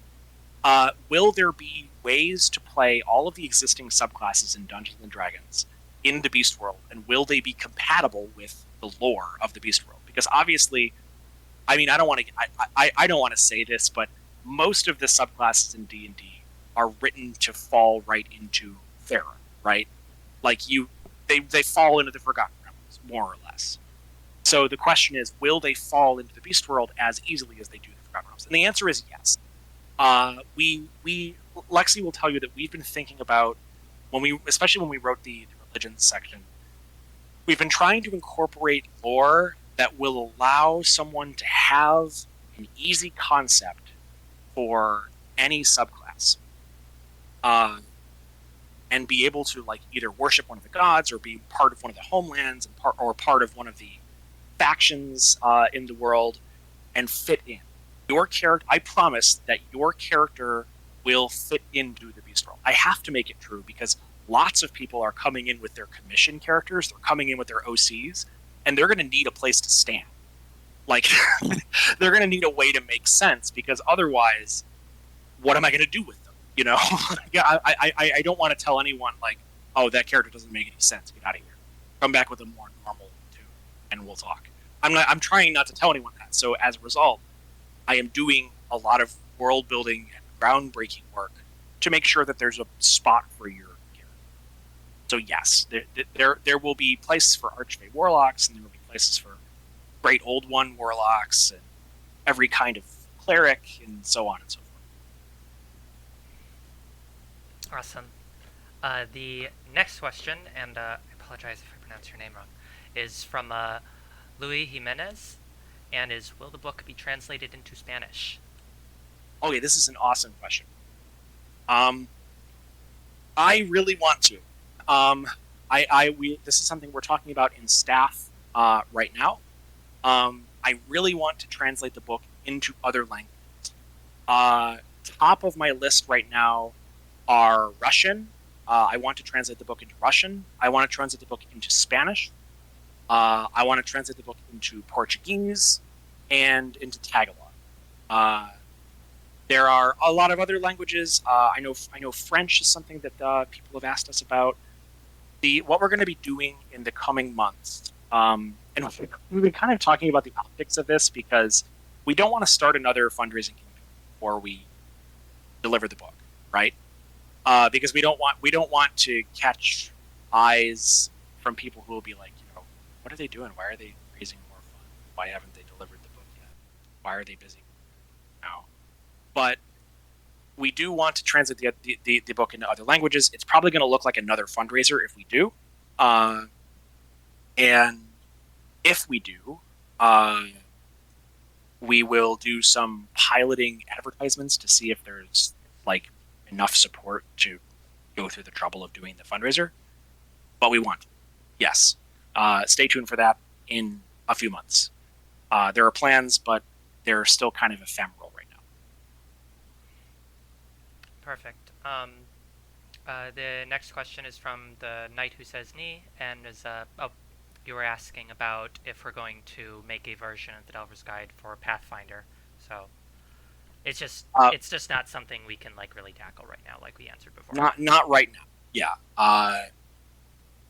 Will there be ways to play all of the existing subclasses in Dungeons and Dragons in the Beast World, and will they be compatible with the lore of the Beast World? Because obviously, I mean, I don't want to say this, but most of the subclasses in D&D are written to fall right into Thera, right? Like they fall into the Forgotten Realms, more or less. So the question is, will they fall into the Beast World as easily as they do the Forgotten Realms? And the answer is yes. Lexi will tell you that we've been thinking about especially when we wrote the religions section, we've been trying to incorporate lore that will allow someone to have an easy concept for any subclass, and be able to like either worship one of the gods or be part of one of the homelands and part of one of the factions in the world and fit in. Your character, I promise that your character will fit into the Beast World. I have to make it true because lots of people are coming in with their commission characters, they're coming in with their OCs, and they're going to need a place to stand. Like, they're going to need a way to make sense because otherwise, what am I going to do with them? You know, yeah, I don't want to tell anyone like, oh, that character doesn't make any sense. Get out of here. Come back with a more normal tune, and we'll talk. I'm trying not to tell anyone that. So as a result, I am doing a lot of world building and groundbreaking work to make sure that there's a spot for your character. So yes, there will be places for Archfey Warlocks, and there will be places for Great Old One Warlocks, and every kind of cleric, and so on and so forth. Awesome. The next question, and I apologize if I pronounce your name wrong, is from Luis Jimenez, and is, will the book be translated into Spanish? Okay, this is an awesome question. I really want to. This is something we're talking about in staff right now. I really want to translate the book into other languages. Top of my list right now are Russian. I want to translate the book into Russian. I want to translate the book into Spanish. I want to translate the book into Portuguese and into Tagalog. There are a lot of other languages. I know French is something that people have asked us about. What we're going to be doing in the coming months, and we've been kind of talking about the optics of this because we don't want to start another fundraising campaign before we deliver the book, right? Because we don't want to catch eyes from people who will be like, what are they doing? Why are they raising more funds? Why haven't they delivered the book yet? Why are they busy now? But we do want to translate the book into other languages. It's probably going to look like another fundraiser if we do. And if we do, we will do some piloting advertisements to see if there's like enough support to go through the trouble of doing the fundraiser. But we want to. Yes. Stay tuned for that in a few months. There are plans, but they're still kind of ephemeral right now. Perfect. The next question is from the Knight Who Says Ni, and is you were asking about if we're going to make a version of the Delver's Guide for Pathfinder. So it's just not something we can like really tackle right now, like we answered before. Not right now. Yeah.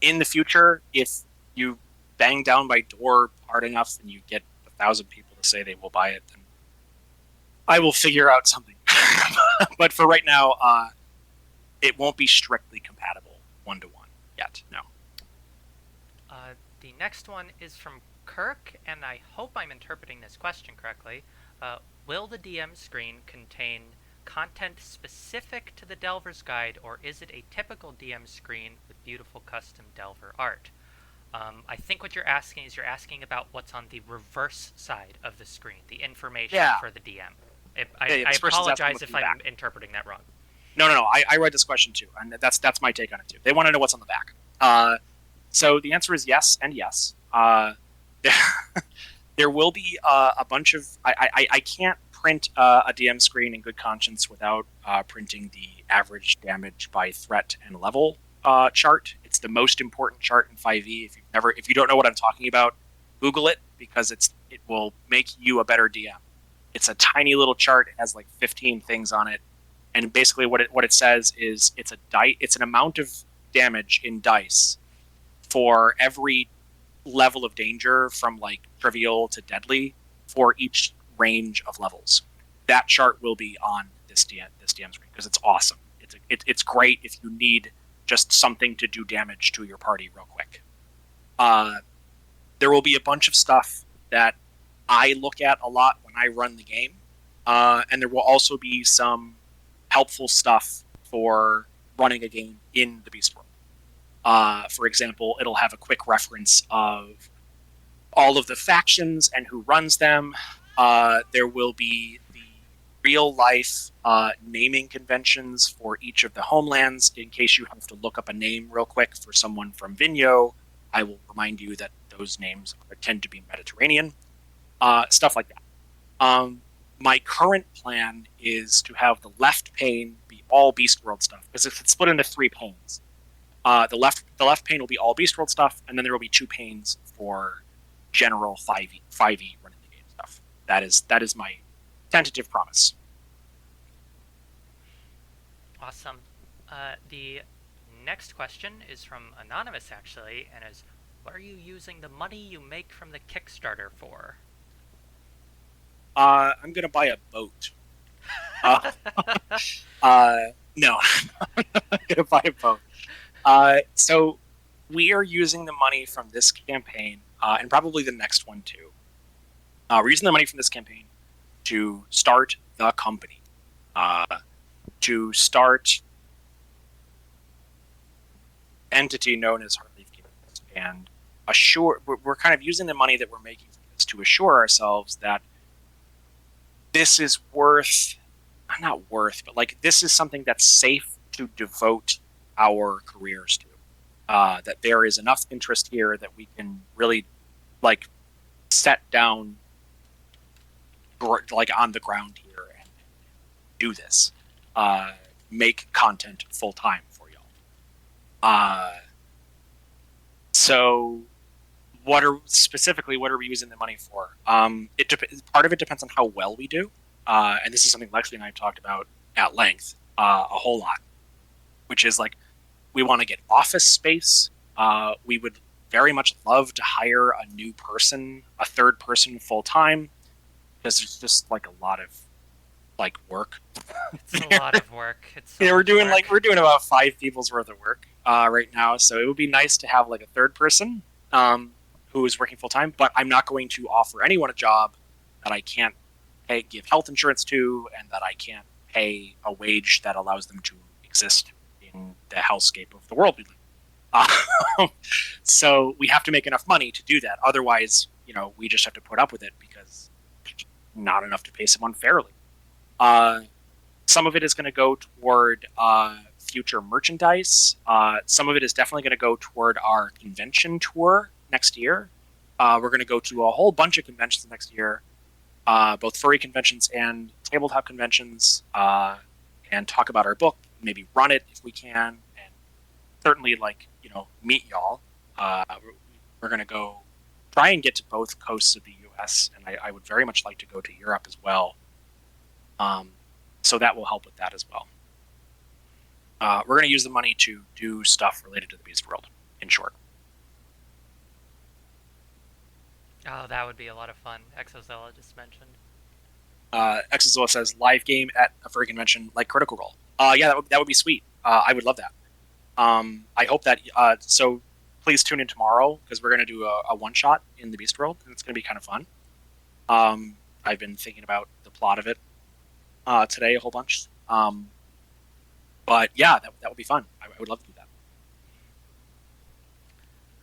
In the future, if you bang down my door hard enough and you get 1,000 people to say they will buy it, then I will figure out something. But for right now, it won't be strictly compatible 1-to-1 yet. No. The next one is from Kirk, and I hope I'm interpreting this question correctly. Will the DM screen contain content specific to the Delver's Guide, or is it a typical DM screen with beautiful custom Delver art? I think what you're asking about what's on the reverse side of the screen, the information for the DM. I apologize if I'm interpreting that wrong. No. I read this question too, and that's my take on it too. They want to know what's on the back. So the answer is yes and yes. There will be a bunch of... I can't print a DM screen in good conscience without printing the average damage by threat and level chart. It's the most important chart in 5e. If you don't know what I'm talking about, Google it, because it will make you a better DM. It's a tiny little chart. It has like 15 things on it, and basically what it says is it's an amount of damage in dice for every level of danger from like trivial to deadly for each range of levels. That chart will be on this DM screen because it's awesome. It's great if you need just something to do damage to your party real quick. There will be a bunch of stuff that I look at a lot when I run the game, and there will also be some helpful stuff for running a game in the Beast World. For example, it'll have a quick reference of all of the factions and who runs them. There will be the real life naming conventions for each of the homelands in case you have to look up a name real quick for someone from Vigno. I will remind you that those names tend to be Mediterranean. Stuff like that. My current plan is to have the left pane be all Beast World stuff, because if it's split into 3 panes, the left pane will be all Beast World stuff, and then there will be 2 panes for general 5e running the game stuff. That is my tentative promise. Awesome. The next question is from Anonymous, actually, and is, what are you using the money you make from the Kickstarter for? I'm going to buy a boat. No, I'm going to buy a boat. So we are using the money from this campaign, and probably the next one too. We're using the money from this campaign to start the company, to start entity known as Heartleaf Games, and we're kind of using the money that we're making from this to assure ourselves that this is not worth, but like this is something that's safe to devote our careers to. That there is enough interest here that we can really like set down like on the ground here and do this. Make content full time for y'all. So what are we using the money for? Part of it depends on how well we do, and this is something Lexi and I talked about at length a whole lot, which is like we want to get office space. We would very much love to hire a new person, a third person full time, because there's just like a lot of like work. It's a lot of work. We're doing about 5 people's worth of work right now, so it would be nice to have like a third person who is working full time. But I'm not going to offer anyone a job that I can't give health insurance to, and that I can't pay a wage that allows them to exist in the hellscape of the world we live. So we have to make enough money to do that. Otherwise, we just have to put up with it because not enough to pay someone fairly. Some of it is going to go toward future merchandise. Some of it is definitely going to go toward our convention tour next year. We're going to go to a whole bunch of conventions next year, both furry conventions and tabletop conventions, and talk about our book, maybe run it if we can, and certainly meet y'all. We're going to go try and get to both coasts of the U.S., and I would very much like to go to Europe as well. So that will help with that as well. We're going to use the money to do stuff related to the Beast World, in short. Oh, that would be a lot of fun. Exozilla just mentioned. Exozilla says, live game at a furry convention like Critical Role. Yeah, that would be sweet. I would love that. I hope that... so please tune in tomorrow, because we're going to do a one-shot in the Beast World, and it's going to be kind of fun. I've been thinking about the plot of it today a whole bunch. But yeah, that would be fun. I would love to do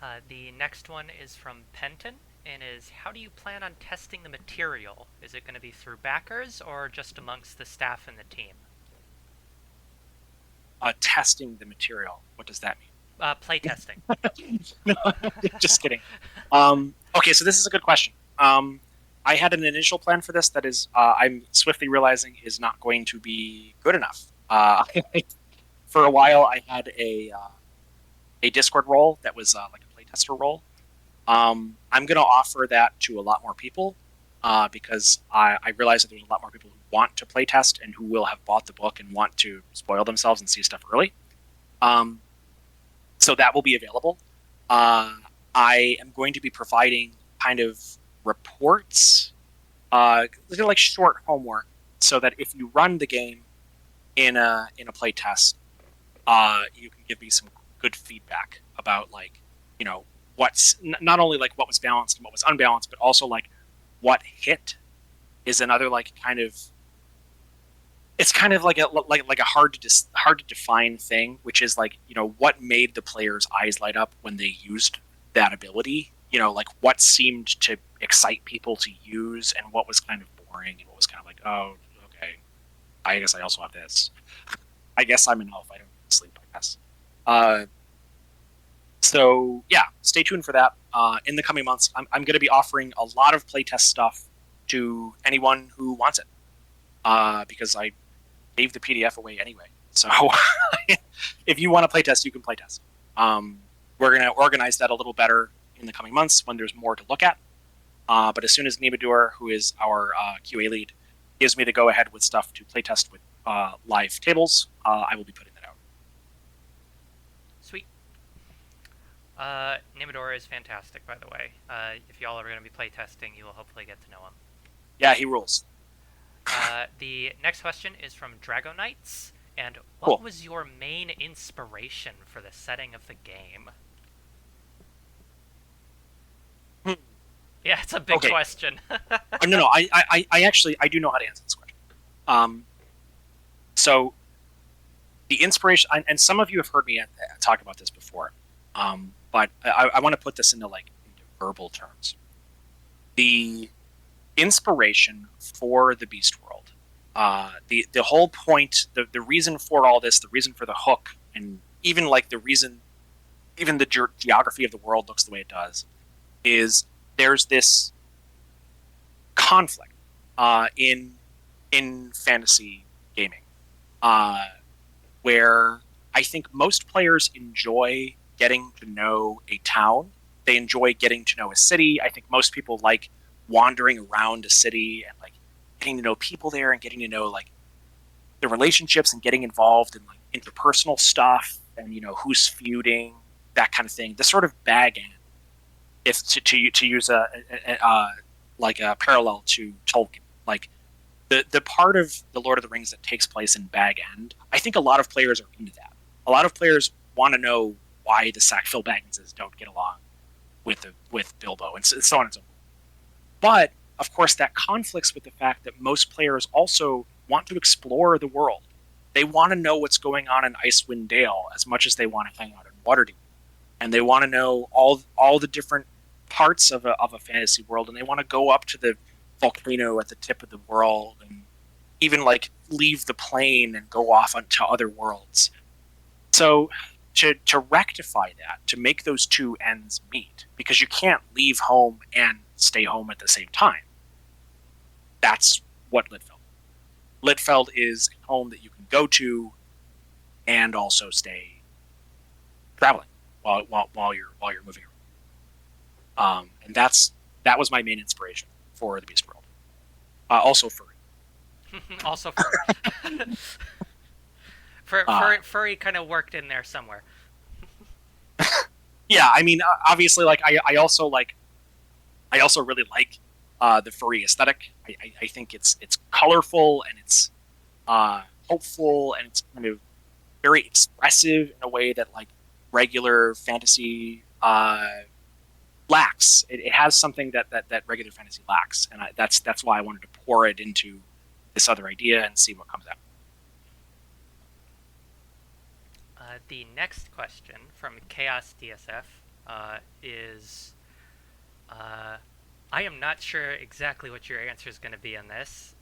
that. The next one is from Penton, and is, how do you plan on testing the material? Is it going to be through backers, or just amongst the staff and the team? Testing the material. What does that mean? Playtesting. No, just kidding. Okay, so this is a good question. I had an initial plan for this that is, I'm swiftly realizing is not going to be good enough. For a while, I had a Discord role that was like a playtester role, I'm going to offer that to a lot more people because I realize that there's a lot more people who want to playtest and who will have bought the book and want to spoil themselves and see stuff early. Um, so that will be available. Uh, I am going to be providing kind of reports, they're like short homework, so that if you run the game in a playtest, you can give me some good feedback about like what's not only like what was balanced and what was unbalanced, but also like what hit is another like kind of it's kind of like a hard to define thing, which is like what made the player's eyes light up when they used that ability. Like what seemed to excite people to use, and what was kind of boring, and what was kind of like, oh, okay, I guess I also have this. I guess I'm an elf. I don't sleep. I guess. Uh, so yeah, stay tuned for that. In the coming months, I'm going to be offering a lot of playtest stuff to anyone who wants it, because I gave the PDF away anyway. So if you want to playtest, you can playtest. We're going to organize that a little better in the coming months when there's more to look at. But as soon as Nimadur, who is our QA lead, gives me the go-ahead with stuff to playtest with live tables, I will be putting that out. Sweet. Nimador is fantastic, by the way. If y'all are going to be playtesting, you will hopefully get to know him. Yeah, he rules. The next question is from Dragonites. And what Cool. was your main inspiration for the setting of the game? Yeah, it's a big Okay. question. No. I actually do know how to answer this question. So the inspiration, and some of you have heard me talk about this before, but I want to put this into verbal terms. The inspiration for the Beast World, the whole point, the reason for all this, the reason for the hook, and even like the reason, even the geography of the world looks the way it does, is there's this conflict in fantasy gaming, where I think most players enjoy getting to know a town. They enjoy getting to know a city. I think most people like wandering around a city and like getting to know people there and getting to know like the relationships and getting involved in like interpersonal stuff and who's feuding, that kind of thing. The sort of bag end, if to use like a parallel to Tolkien, like the part of the Lord of the Rings that takes place in Bag End, I think a lot of players are into that. A lot of players want to know why the Sackville Bagginses don't get along with Bilbo, and so on and so forth. But of course, that conflicts with the fact that most players also want to explore the world. They want to know what's going on in Icewind Dale as much as they want to hang out in Waterdeep, and they want to know all the different parts of a fantasy world, and they want to go up to the volcano at the tip of the world and even like leave the plane and go off onto other worlds. So to rectify that, to make those two ends meet, because you can't leave home and stay home at the same time. That's what Litfeld. Litfeld is a home that you can go to and also stay traveling while you're moving around. And that was my main inspiration for the Beast World. Also furry. Also furry kind of worked in there somewhere. Yeah, I mean, obviously, like I also really like the furry aesthetic. I think it's colorful and it's hopeful and it's kind of very expressive in a way that like regular fantasy lacks. It has something that regular fantasy lacks, and that's why I wanted to pour it into this other idea and see what comes out. The next question from Chaos DSF is, I am not sure exactly what your answer is going to be on this.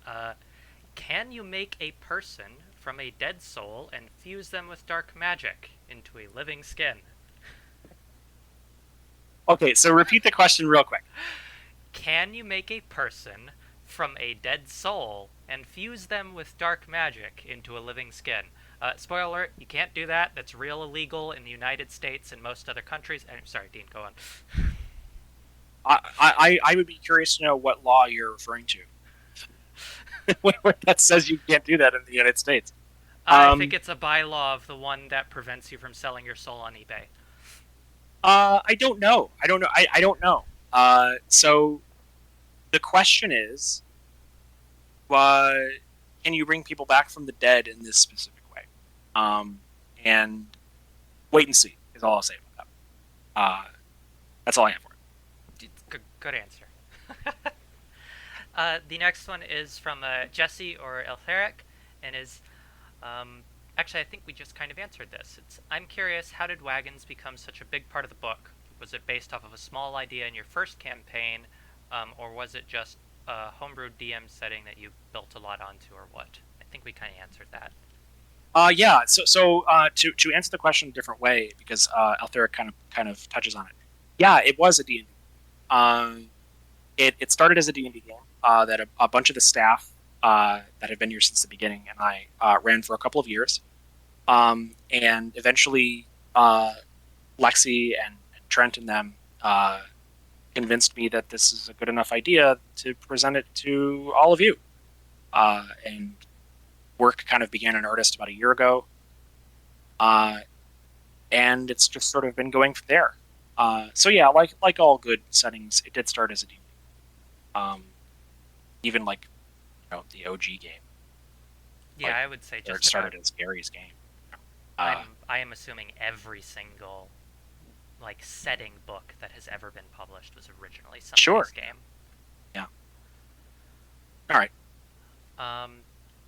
Can you make a person from a dead soul and fuse them with dark magic into a living skin? Okay, so repeat the question real quick. Can you make a person from a dead soul and fuse them with dark magic into a living skin? Spoiler alert, you can't do that. That's real illegal in the United States and most other countries. Sorry, Dean, go on. I would be curious to know what law you're referring to. What that says you can't do that in the United States. I think it's a bylaw of the one that prevents you from selling your soul on eBay. I don't know. I don't know. So the question is, can you bring people back from the dead in this specific way? And wait and see is all I'll say about that. That's all I have for it. Good answer. The next one is from Jesse or Eltheric, and is actually I think we just kind of answered this. I'm curious, how did wagons become such a big part of the book? Was it based off of a small idea in your first campaign, or was it just a homebrewed DM setting that you built a lot onto, or what? I think we kind of answered that. Yeah. So to answer the question a different way, because Altheric kind of touches on it. Yeah, it was a D&D. It started as a D&D game that a bunch of the staff that have been here since the beginning and I ran for a couple of years, and eventually Lexi and Trent and them convinced me that this is a good enough idea to present it to all of you, and work kind of began in earnest about a year ago, and it's just sort of been going from there. So yeah, like all good settings, it did start as a D&D. Even like the OG game. Yeah, I would say just it started as Gary's game. I am assuming every single setting book that has ever been published was originally somebody's game. Yeah. All right.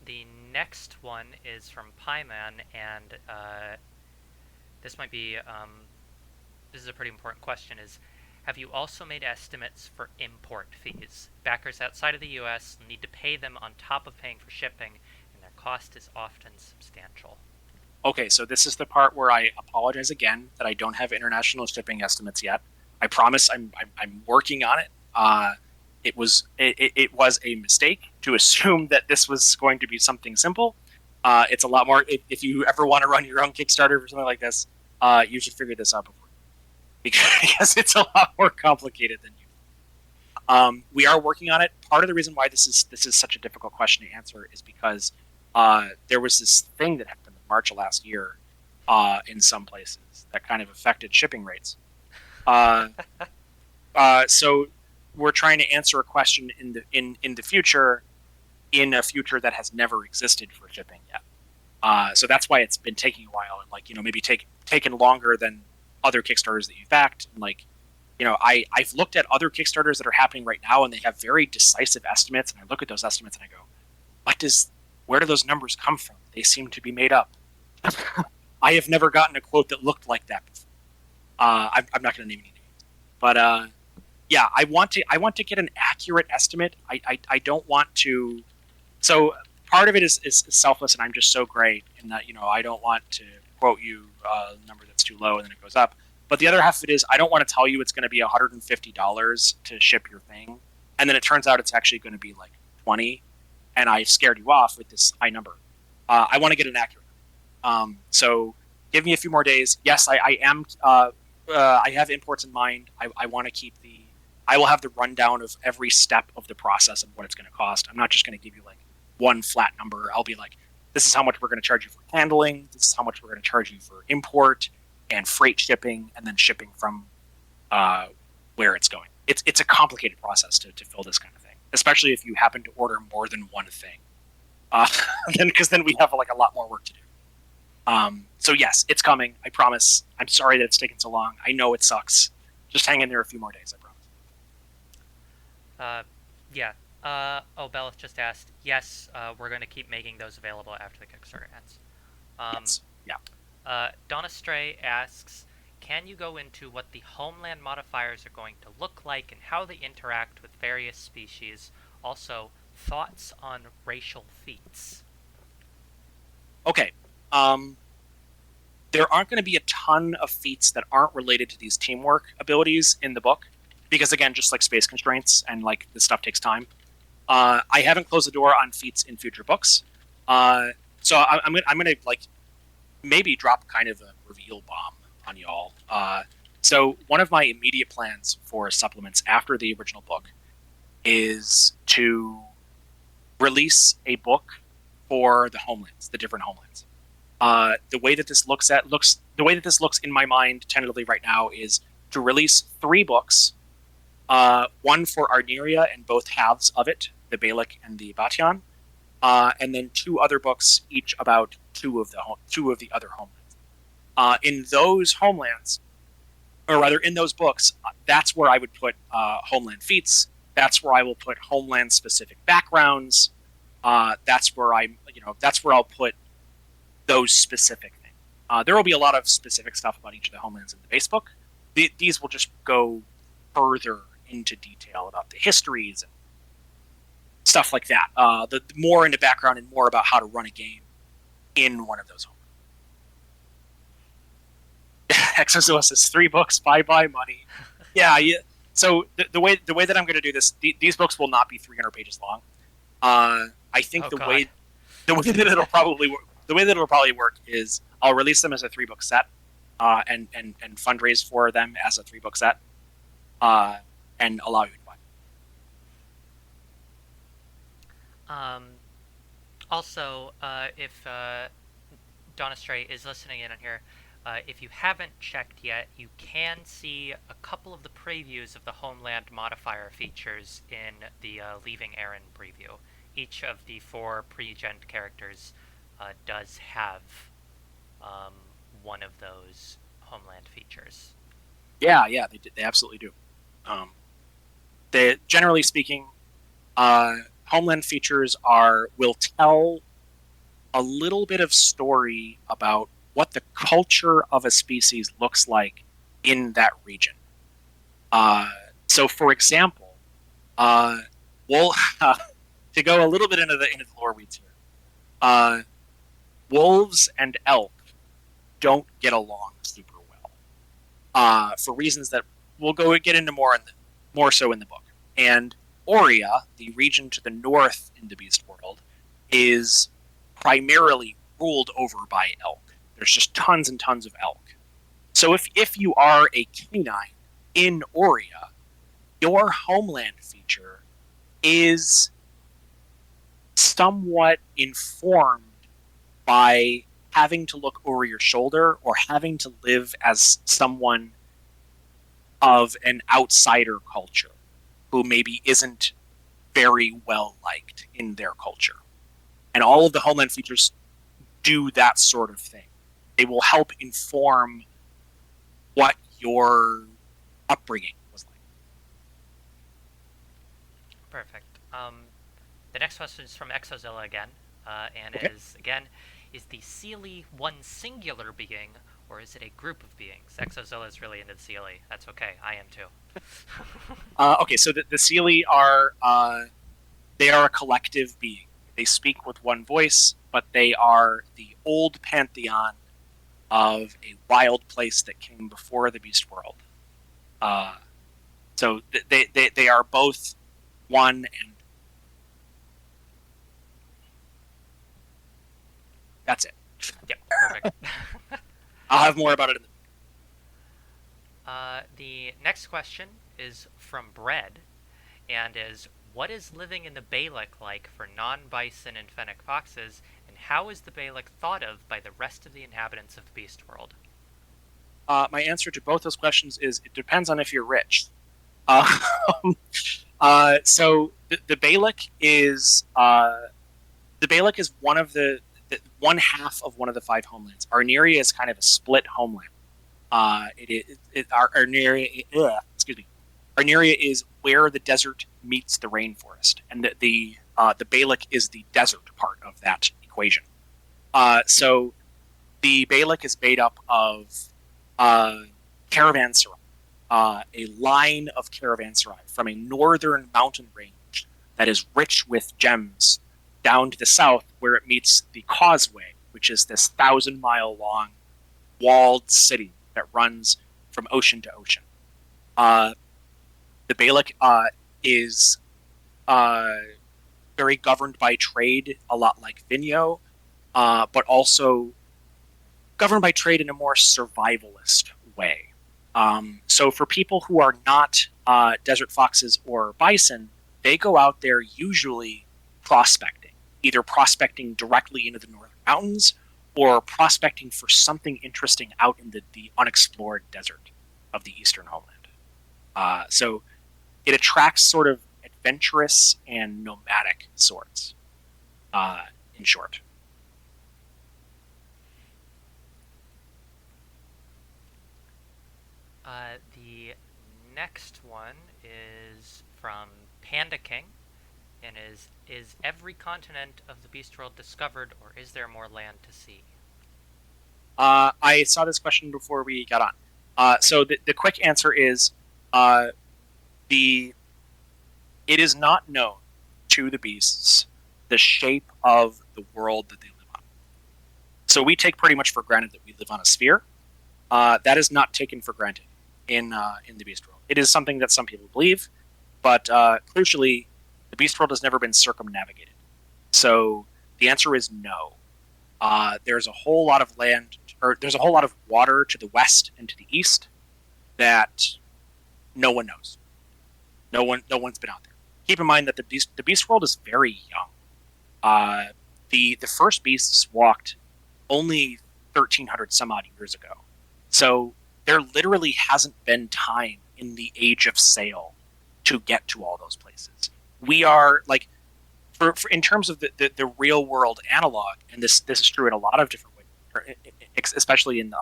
The next one is from Pieman, and this might be this is a pretty important question. Have you also made estimates for import fees? Backers outside of the U.S. need to pay them on top of paying for shipping, and their cost is often substantial. Okay, so this is the part where I apologize again that I don't have international shipping estimates yet. I promise I'm working on it. It was a mistake to assume that this was going to be something simple. It's a lot more. If you ever want to run your own Kickstarter for something like this, you should figure this out before, because it's a lot more complicated than you. We are working on it. Part of the reason why this is such a difficult question to answer is because there was this thing that happened in March of last year in some places that kind of affected shipping rates. So we're trying to answer a question in the future, in a future that has never existed for shipping yet. So that's why it's been taking a while, and maybe taken longer than other Kickstarters that you've backed. And I've looked at other Kickstarters that are happening right now, and they have very decisive estimates. And I look at those estimates and I go, where do those numbers come from? They seem to be made up. I have never gotten a quote that looked like that before. I'm not going to name any names, but yeah, I want to get an accurate estimate. I don't want to. So part of it is selfless, and I'm just so great in that I don't want to quote you a number that's too low and then it goes up. But the other half of it is I don't want to tell you it's going to be $150 to ship your thing, and then it turns out it's actually going to be like $20, and I scared you off with this high number. I want to get an accurate. So give me a few more days. Yes, I am. I have imports in mind. I want to keep I will have the rundown of every step of the process and what it's going to cost. I'm not just going to give you like one flat number. I'll be like, this is how much we're going to charge you for handling. This is how much we're going to charge you for import and freight shipping, and then shipping from where it's going. It's a complicated process to fill this kind of thing, especially if you happen to order more than one thing. Because then we have a lot more work to do. So yes, it's coming. I promise. I'm sorry that it's taken so long. I know it sucks. Just hang in there a few more days. I promise. Yeah. Bella just asked. Yes, we're going to keep making those available after the Kickstarter ends. Yes. Yeah. Donna Stray asks, can you go into what the Homeland modifiers are going to look like and how they interact with various species? Also, thoughts on racial feats. Okay. There aren't going to be a ton of feats that aren't related to these teamwork abilities in the book, because again, just like space constraints and this stuff takes time. I haven't closed the door on feats in future books, so I'm gonna maybe drop kind of a reveal bomb on y'all. So one of my immediate plans for supplements after the original book is to release a book for the homelands, the different homelands. The way that this looks in my mind tentatively right now is to release 3 books, one for Arneria and both halves of it, the Balik and the Batian, and then 2 other books each about two of the other homelands. In those homelands, or rather in those books, that's where I would put homeland feats. That's where I will put homeland specific backgrounds. That's where I'll put those specific things. There will be a lot of specific stuff about each of the homelands in the base book. These will just go further into detail about the histories and stuff like that. The more into background and more about how to run a game in one of those homelands. Exozoa says 3 books, bye money. Yeah. So the way that I'm going to do this, these books will not be 300 pages long. I think the way that it'll probably work is I'll release them as a 3-book set, and fundraise for them as a 3-book set, and allow you to buy. Also, if Donastray is listening in on here, if you haven't checked yet, you can see a couple of the previews of the Homeland modifier features in the Leaving Aaron preview. Each of the 4 pre-gen characters does have one of those Homeland features. Yeah, they absolutely do. Generally speaking, Homeland features will tell a little bit of story about what the culture of a species looks like in that region. So, for example, we'll to go a little bit into the lore weeds here. Wolves and elk don't get along super well, for reasons that we'll get into more so in the book. And Auria, the region to the north in the Beast World, is primarily ruled over by elk. There's just tons and tons of elk. So if you are a canine in Auria, your homeland feature is somewhat informed by having to look over your shoulder or having to live as someone of an outsider culture who maybe isn't very well liked in their culture. And all of the Homeland features do that sort of thing. They will help inform what your upbringing was like. Perfect. The next question is from Exozilla again, and Okay. is the Seelie one singular being, or is it a group of beings? Exozilla is really into the Seelie. That's okay. I am too. Okay, so the Seelie are they are a collective being. They speak with one voice, but they are the old pantheon of a wild place that came before the Beast World. So they are both one and that's it. Yep, perfect. I'll have more about it in The next question is from Bread, and is, what is living in the Balik like for non-bison and fennec foxes, and how is the Balik thought of by the rest of the inhabitants of the Beast World? My answer to both those questions is it depends on if you're rich. So the Balik is one of the one half of one of the 5 homelands. Arneria is kind of a split homeland. Arneria is where the desert meets the rainforest, and the Balik is the desert part of that equation. So the Balik is made up of caravanserai, a line of caravanserai from a northern mountain range that is rich with gems, down to the south where it meets the causeway, which is this 1,000-mile-long walled city that runs from ocean to ocean. The Balik is very governed by trade, a lot like Vinyo, but also governed by trade in a more survivalist way. So for people who are not desert foxes or bison, they go out there usually prospecting, either prospecting directly into the northern mountains or prospecting for something interesting out in the unexplored desert of the eastern homeland. So it attracts sort of adventurous and nomadic sorts, in short. The next one is from Panda King, and is every continent of the Beast World discovered, or is there more land to see? I saw this question before we got on. So the quick answer is uh, the it is not known to the beasts the shape of the world that they live on. So we take pretty much for granted that we live on a sphere. That is not taken for granted in the beast world. It is something that some people believe, but crucially, the beast world has never been circumnavigated. So the answer is no. There's a whole lot of land, or there's a whole lot of water to the west and to the east that no one knows. No one's been out there. Keep in mind that the beast world is very young. The first beasts walked only 1,300 some odd years ago, so there literally hasn't been time in the age of sail to get to all those places. We are like for in terms of the real world analog, and this is true in a lot of different ways, especially in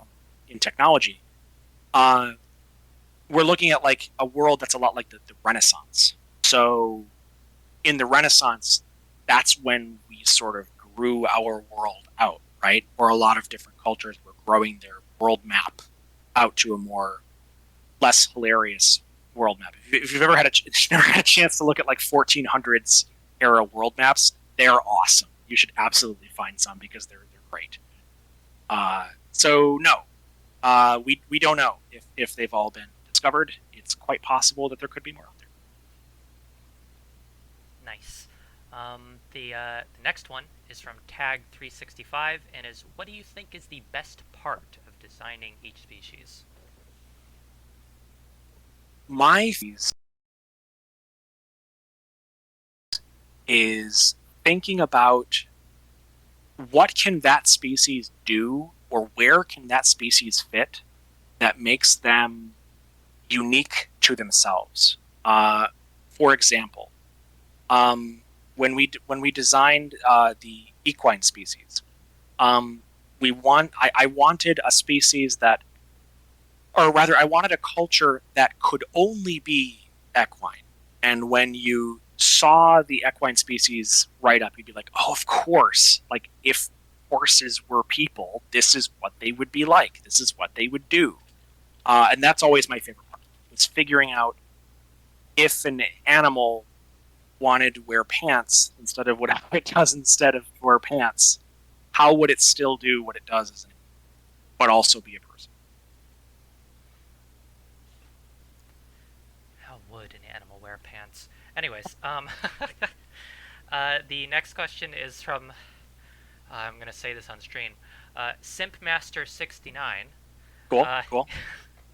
technology. Uh, we're looking at like a world that's a lot like the Renaissance. So in the Renaissance, that's when we sort of grew our world out, right? Or a lot of different cultures were growing their world map out to a more less hilarious world map. If you've ever had if you've never had a chance to look at like 1400s era world maps, they're awesome. You should absolutely find some because they're great. So no, we don't know if they've all been discovered. It's quite possible that there could be more out there. Nice. The next one is from Tag365 and is, what do you think is the best part of designing each species? My is thinking about what can that species do or where can that species fit that makes them unique to themselves. For example, when we designed the equine species, I wanted a species that, or rather, I wanted a culture that could only be equine. And when you saw the equine species right up, you'd be like, oh, of course. Like, if horses were people, this is what they would be like. This is what they would do. And that's always my favorite part. It's figuring out if an animal wanted to wear pants instead of what it does instead of wear pants, how would it still do what it does as an animal, but also be a person? How would an animal wear pants? Anyways, the next question is from, I'm going to say this on stream, Simpmaster69. Cool, Uh, cool.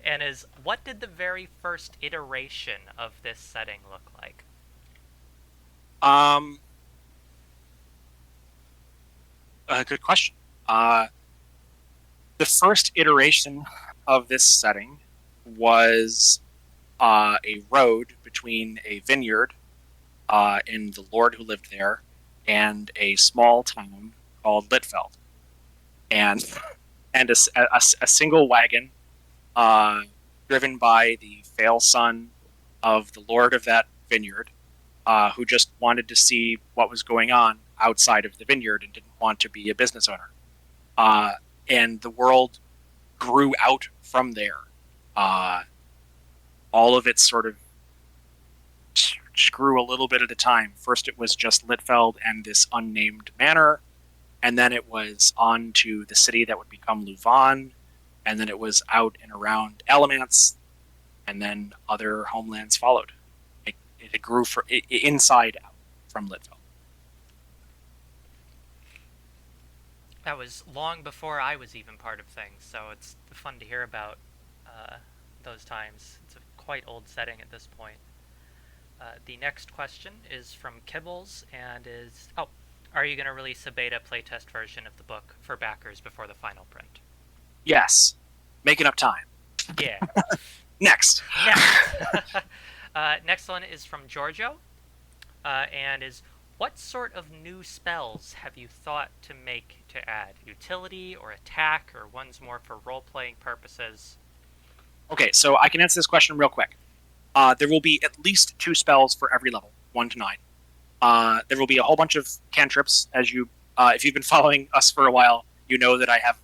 and is, what did the very first iteration of this setting look like? Good question. The first iteration of this setting was a road between a vineyard and the lord who lived there and a small town called Litfeld, and a single wagon driven by the fail son of the lord of that vineyard, who just wanted to see what was going on outside of the vineyard and didn't want to be a business owner. And the world grew out from there. All of it sort of just grew a little bit at a time. First, it was just Litfeld and this unnamed manor, and then it was on to the city that would become Louvain, and then it was out and around Alamance, and then other homelands followed. It grew inside out from Litfeld. That was long before I was even part of things, so it's fun to hear about those times. It's a quite old setting at this point. The next question is from Kibbles and is, are you going to release a beta playtest version of the book for backers before the final print? Yes. Making up time. Yeah. Next. Next one is from Giorgio, and is, what sort of new spells have you thought to make to add? Utility or attack, or ones more for role-playing purposes? Okay, so I can answer this question real quick. There will be at least 2 spells for every level, 1 to 9. There will be a whole bunch of cantrips. If you've been following us for a while, you know that I have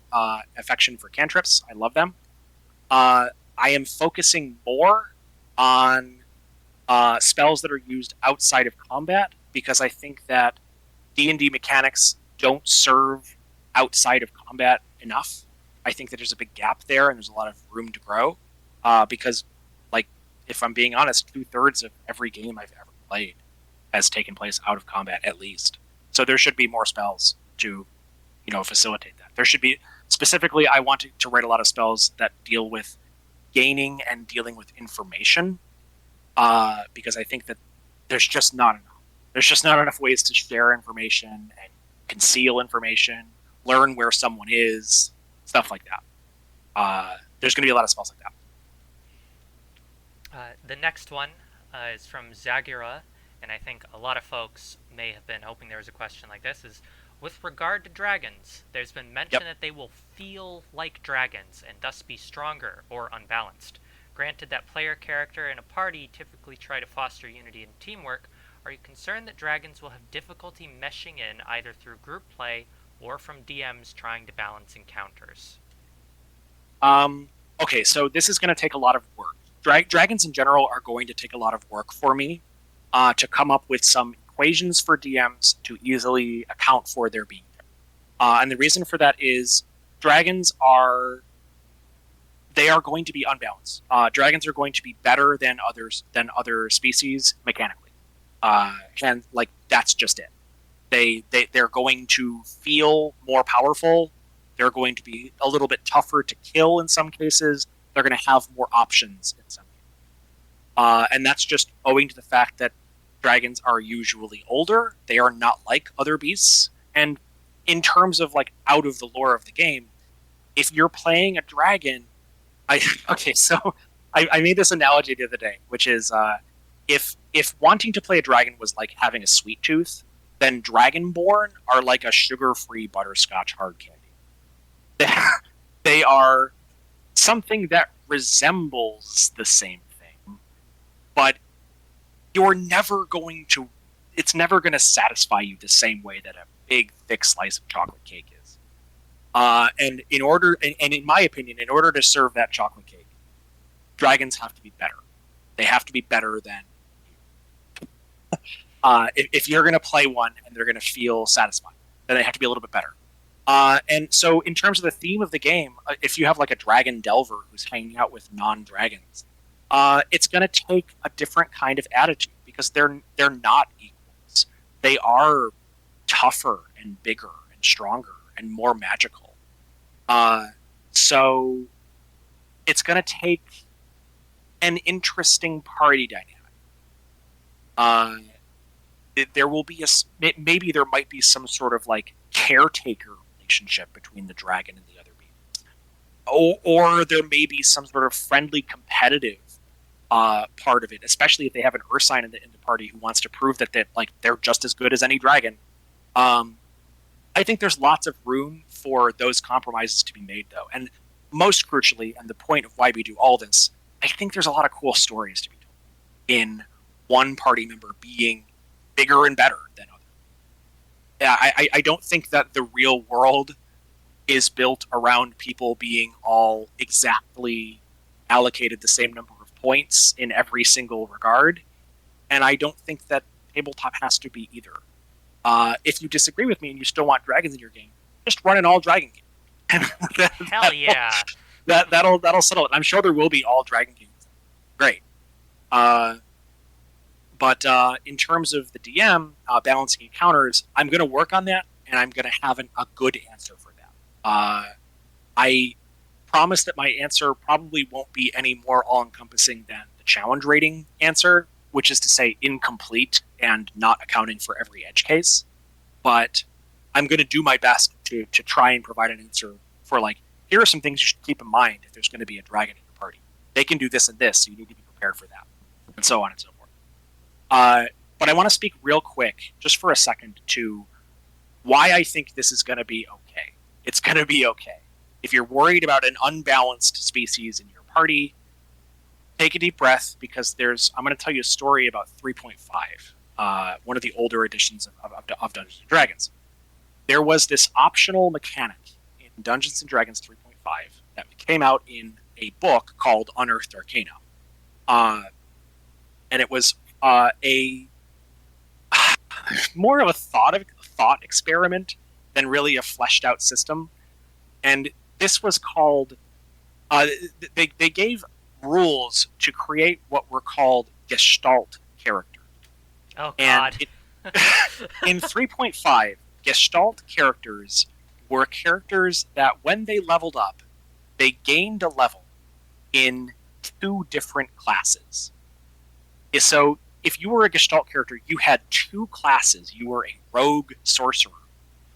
affection for cantrips. I love them. I am focusing more on spells that are used outside of combat, because I think that D&D mechanics don't serve outside of combat enough. I think that there's a big gap there, and there's a lot of room to grow. Because, like, if I'm being honest, 2/3 of every game I've ever played has taken place out of combat, at least. So there should be more spells to, facilitate that. There should be, specifically, I want to write a lot of spells that deal with gaining and dealing with information, because I think that there's just not enough. There's just not enough ways to share information and conceal information, learn where someone is, stuff like that. There's going to be a lot of spells like that. The next one is from Zagira, and I think a lot of folks may have been hoping there was a question like this, is, with regard to dragons, there's been mention that they will feel like dragons and thus be stronger or unbalanced. Granted that player character and a party typically try to foster unity and teamwork, are you concerned that dragons will have difficulty meshing in either through group play or from DMs trying to balance encounters? Okay, so this is going to take a lot of work. Dragons in general are going to take a lot of work for me to come up with some equations for DMs to easily account for their being there. And the reason for that is dragons are going to be unbalanced. Dragons are going to be better than other species mechanically, and like that's just it. They're going to feel more powerful. They're going to be a little bit tougher to kill in some cases. They're going to have more options in some cases. And that's just owing to the fact that dragons are usually older. They are not like other beasts. And in terms of like out of the lore of the game, if you're playing a dragon, I made this analogy the other day, which is if wanting to play a dragon was like having a sweet tooth, then Dragonborn are like a sugar-free butterscotch hard candy. They are something that resembles the same thing, but it's never going to satisfy you the same way that a big, thick slice of chocolate cake is. And in my opinion, in order to serve that chocolate cake, dragons have to be better. They have to be better than if you're going to play one and they're going to feel satisfied, then they have to be a little bit better. And so in terms of the theme of the game, if you have like a dragon delver who's hanging out with non-dragons, it's going to take a different kind of attitude because they're not equals. They are tougher and bigger and stronger and more magical. So it's going to take an interesting party dynamic. There will be maybe there might be some sort of like caretaker relationship between the dragon and the other beasts, or there may be some sort of friendly competitive part of it, especially if they have an Ursine in the party who wants to prove that they're just as good as any dragon. I think there's lots of room for those compromises to be made, though, and most crucially, and the point of why we do all this, I think there's a lot of cool stories to be told in one party member being bigger and better than others. Yeah, I don't think that the real world is built around people being all exactly allocated the same number of points in every single regard, and I don't think that tabletop has to be either. If you disagree with me and you still want dragons in your game, just run an all dragon game. Hell yeah! That'll settle it. I'm sure there will be all dragon games. Great. But in terms of the DM balancing encounters, I'm going to work on that, and I'm going to have a good answer for that. promise that my answer probably won't be any more all-encompassing than the challenge rating answer, which is to say incomplete and not accounting for every edge case. But I'm going to do my best to try and provide an answer for, like, here are some things you should keep in mind if there's going to be a dragon in your party. They can do this and this, so you need to be prepared for that, and so on and so forth. But I want to speak real quick, just for a second, to why I think this is going to be okay. It's going to be okay. If you're worried about an unbalanced species in your party, take a deep breath, because I'm going to tell you a story about 3.5, one of the older editions of Dungeons & Dragons. There was this optional mechanic in Dungeons & Dragons 3.5 that came out in a book called Unearthed Arcana. And it was a more of a thought experiment than really a fleshed out system. And this was called, they gave rules to create what were called Gestalt characters. Oh, God. And in 3.5, Gestalt characters were characters that when they leveled up, they gained a level in 2 different classes. So if you were a Gestalt character, you had 2 classes. You were a rogue sorcerer.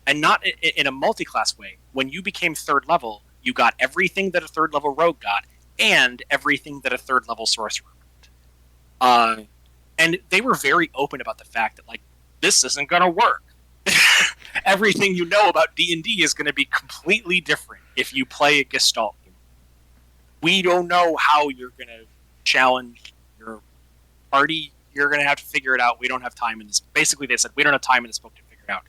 And not in a multi-class way. When you became 3rd level, you got everything that a 3rd level rogue got, and everything that a 3rd level sorcerer got. And they were very open about the fact that, like, this isn't going to work. Everything you know about D&D is going to be completely different if you play a Gestalt. We don't know how you're going to challenge your party. You're going to have to figure it out. We don't have time in this. Basically, they said, we don't have time in this book to figure it out.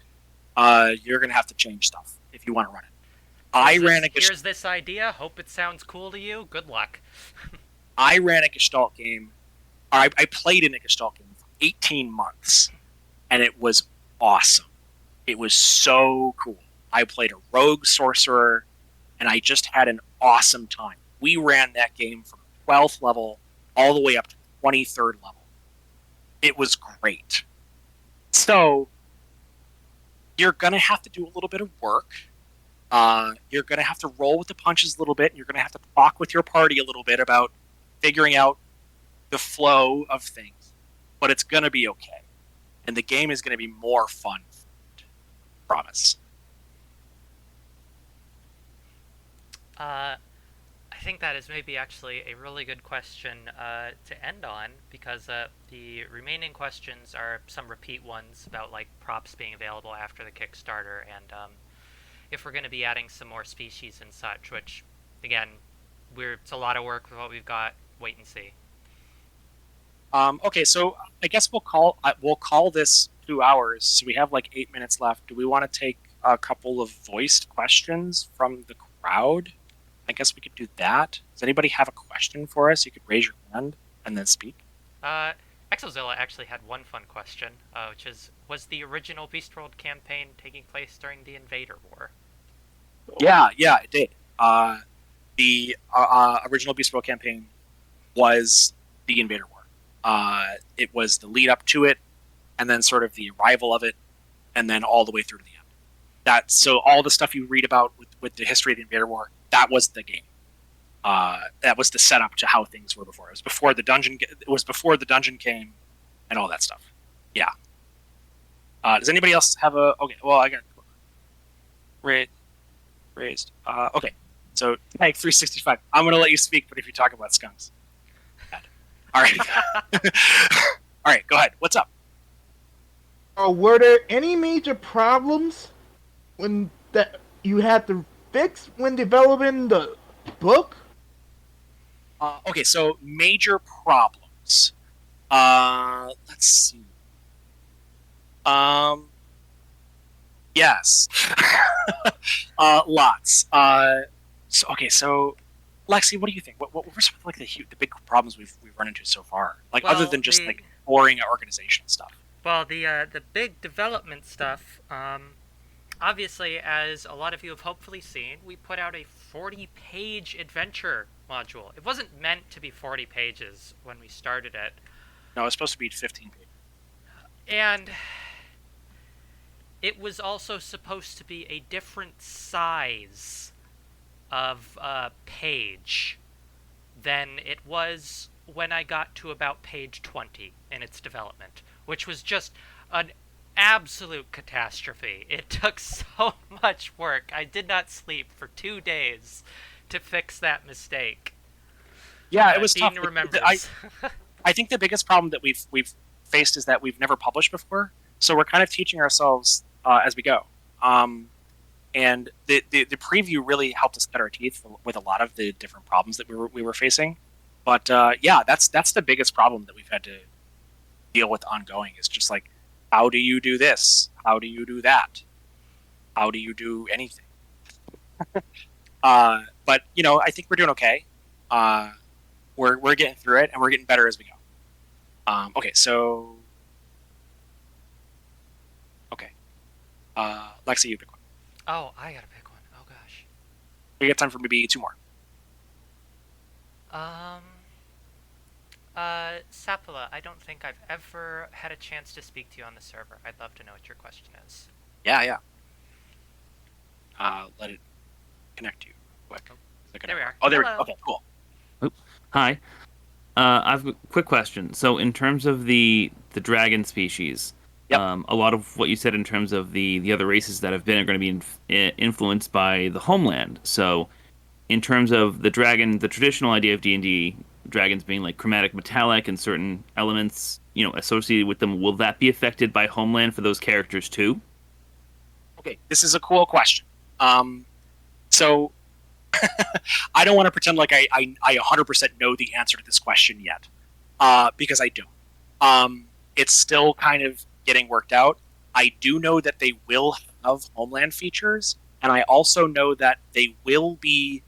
You're going to have to change stuff if you want to run it. Here's this idea. Hope it sounds cool to you. Good luck. I ran a Gestalt game. I played in a Gestalt game for 18 months, and it was awesome. It was so cool. I played a rogue sorcerer, and I just had an awesome time. We ran that game from 12th level all the way up to 23rd level. It was great. So you're going to have to do a little bit of work. You're going to have to roll with the punches a little bit. And you're going to have to talk with your party a little bit about figuring out the flow of things. But it's going to be okay. And the game is going to be more fun. Promise. I think that is maybe actually a really good question to end on, because the remaining questions are some repeat ones about, like, props being available after the Kickstarter, and if we're going to be adding some more species and such, which, again, it's a lot of work with what we've got. Wait and see. Okay, so I guess we'll call this 2 hours. So we have like 8 minutes left. Do we want to take a couple of voiced questions from the crowd? I guess we could do that. Does anybody have a question for us? You could raise your hand and then speak. Exozilla actually had one fun question, which is, was the original Beast World campaign taking place during the Invader War? Yeah, it did. The original Beast World campaign was the Invader War. It was the lead up to it, and then sort of the arrival of it, and then all the way through to the end. So all the stuff you read about with the history of the Invader War, that was the game. That was the setup to how things were before. It was before the dungeon. It was before the dungeon came, and all that stuff. Yeah. Does anybody else have a? Okay. Well, I got raised. Okay. So tag 365. I'm gonna let you speak, but if you talk about skunks, all right. All right. Go ahead. What's up? Were there any major problems that you had to fix when developing the book? Okay, so major problems. Let's see. Yes. Lots. So Lexi, what do you think? What were some of, like, the big problems we've run into so far? Like, other than just like boring organizational stuff. Well, the big development stuff, obviously, as a lot of you have hopefully seen, we put out a 40-page adventure module. It wasn't meant to be 40 pages when we started it. No, it was supposed to be 15 pages. And it was also supposed to be a different size of page than it was when I got to about page 20 in its development, which was just an absolute catastrophe. It took so much work. I did not sleep for 2 days to fix that mistake. Yeah, it was Dean tough. remembers. I think the biggest problem that we've faced is that we've never published before, so we're kind of teaching ourselves as we go. And the preview really helped us cut our teeth with a lot of the different problems that we were facing. But yeah, that's the biggest problem that we've had to deal with ongoing. Is just like, how do you do this? How do you do that? How do you do anything? But I think we're doing okay. We're getting through it, and we're getting better as we go. Okay, so Lexi, you pick one. Oh, I gotta pick one. Oh gosh. We got time for maybe 2 more. Sapala, I don't think I've ever had a chance to speak to you on the server. I'd love to know what your question is. Yeah. Let it connect to you quick. There we are. Oh, there we Hello. go. Okay, cool. Hi. I've a quick question. So, in terms of the dragon species, Yep. a lot of what you said in terms of the other races that have been are going to be influenced by the homeland. So, in terms of the dragon, the traditional idea of D&D, dragons being like chromatic metallic and certain elements, associated with them, will that be affected by homeland for those characters too? Okay, this is a cool question. So I don't want to pretend like I 100% know the answer to this question yet, because I don't. It's still kind of getting worked out. I do know that they will have homeland features, and I also know that they will be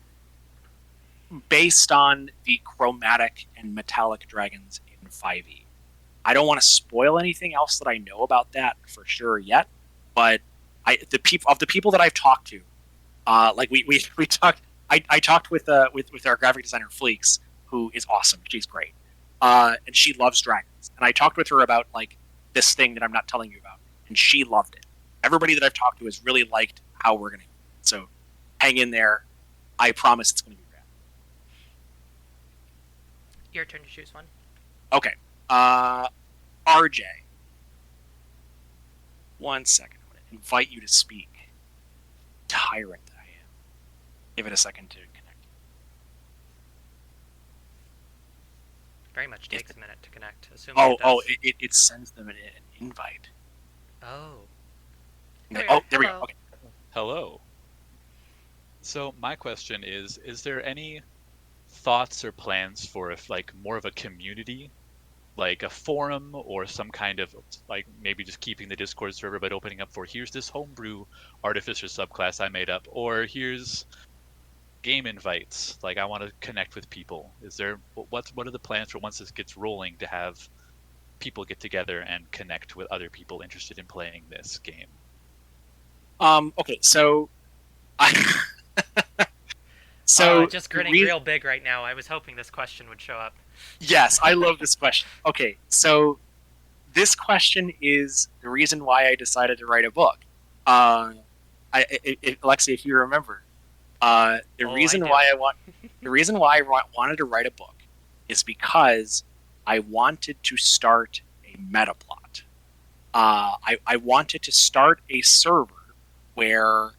based on the chromatic and metallic dragons in 5e. I don't want to spoil anything else that I know about that for sure yet, but the people that I've talked to, like we talked. I talked with our graphic designer Fleeks, who is awesome. She's great, and she loves dragons. And I talked with her about like this thing that I'm not telling you about, and she loved it. Everybody that I've talked to has really liked how we're gonna. So, hang in there. I promise it's gonna be rad. Your turn to choose one. Okay, RJ. 1 second. I'm gonna invite you to speak. Tyrant that I am. Give it a second to connect. Very much takes a minute to connect. Assuming It sends them an invite. Oh. There we go. Okay. Hello. So my question is there any thoughts or plans for if like more of a community, like a forum or some kind of like maybe just keeping the Discord server but opening up for here's this homebrew artificer subclass I made up, or here's game invites, like I want to connect with people. Is there what are the plans for once this gets rolling to have people get together and connect with other people interested in playing this game? Okay, so just grinning real big right now. I was hoping this question would show up. Yes, I love this question. Okay, so this question is the reason why I decided to write a book. Lexi, if you remember, the reason why I wanted to write a book is because I wanted to start a meta plot. I wanted to start a server where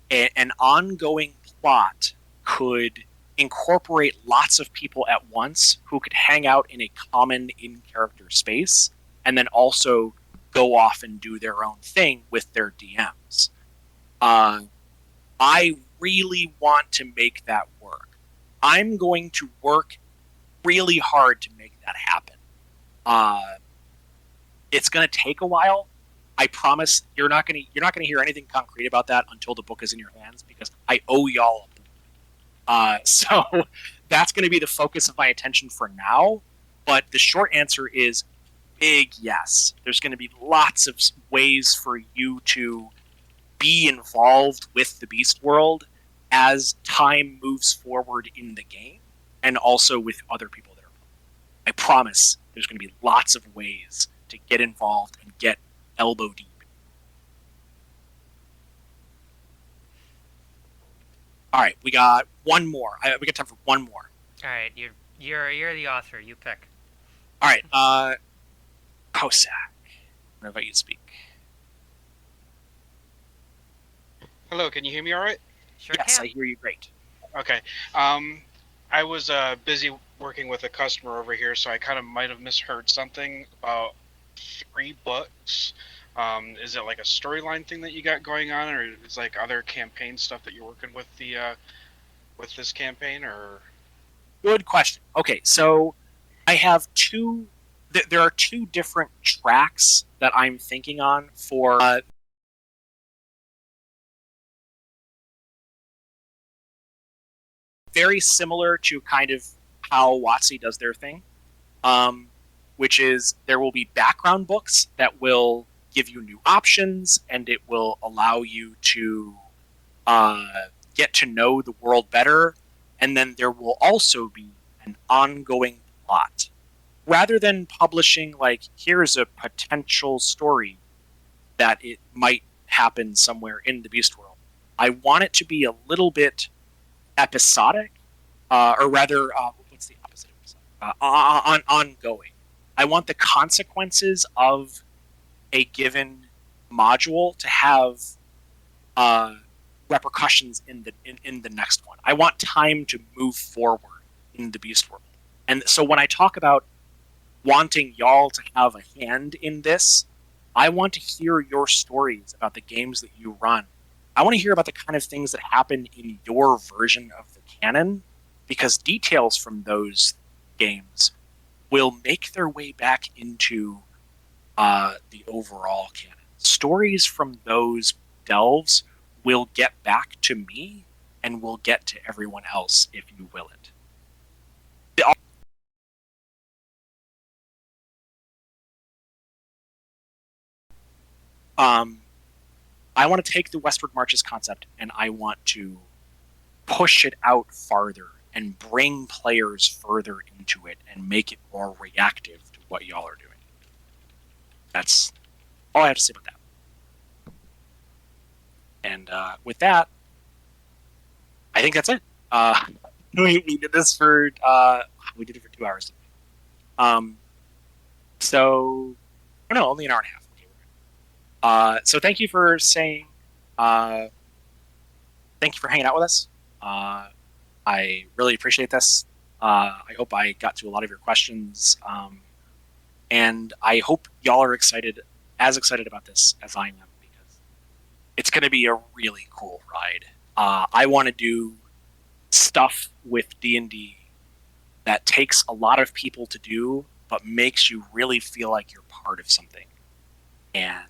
an ongoing plot could incorporate lots of people at once who could hang out in a common in-character space and then also go off and do their own thing with their DMs. I really want to make that work. I'm going to work really hard to make that happen. It's going to take a while. I promise you're not going to hear anything concrete about that until the book is in your hands, because I owe y'all a book. So that's going to be the focus of my attention for now. But the short answer is big yes. There's going to be lots of ways for you to be involved with the Beast World as time moves forward in the game, and also with other people that are playing. I promise there's going to be lots of ways to get involved and get elbow deep. All right, we got one more. We got time for one more. All right, you're the author. You pick. All right, Kosak, I invite you to speak. Hello, can you hear me all right? Sure Yes, can. I hear you great. Okay. I was busy working with a customer over here, so I kind of might have misheard something about 3 books. Is it like a storyline thing that you got going on, or is like other campaign stuff that you're working with with this campaign, or? Good question. Okay, so I have there are two different tracks that I'm thinking on for very similar to kind of how WotC does their thing, which is there will be background books that will give you new options and it will allow you to get to know the world better. And then there will also be an ongoing plot. Rather than publishing, like, here's a potential story that it might happen somewhere in the Beast World, I want it to be a little bit episodic, or rather, what's the opposite of episodic? Ongoing. I want the consequences of a given module to have repercussions in the next one. I want time to move forward in the Beast World. And so when I talk about wanting y'all to have a hand in this, I want to hear your stories about the games that you run. I want to hear about the kind of things that happen in your version of the canon, because details from those games will make their way back into the overall canon. Stories from those delves will get back to me and will get to everyone else, if you will it. I want to take the Westward Marches concept and I want to push it out farther and bring players further into it and make it more reactive to what y'all are doing. That's all I have to say about that. And with that, I think that's it. We did this for we did it for 2 hours. So no, only an hour and a half. So thank you for saying. Thank you for hanging out with us. I really appreciate this. I hope I got to a lot of your questions, and I hope y'all are as excited about this as I am, because it's going to be a really cool ride. I want to do stuff with D&D that takes a lot of people to do, but makes you really feel like you're part of something. And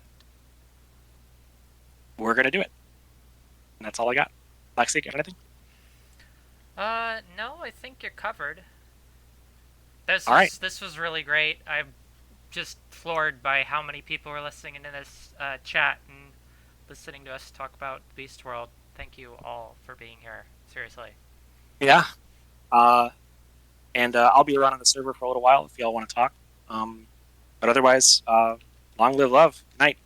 we're going to do it. And that's all I got. Lexi, got anything? No, I think you're covered. This All right. This was really great. I'm just floored by how many people were listening into this chat and listening to us talk about Beast World. Thank you all for being here. Seriously. Yeah. And I'll be around on the server for a little while if y'all want to talk. But otherwise, long live love. Good night.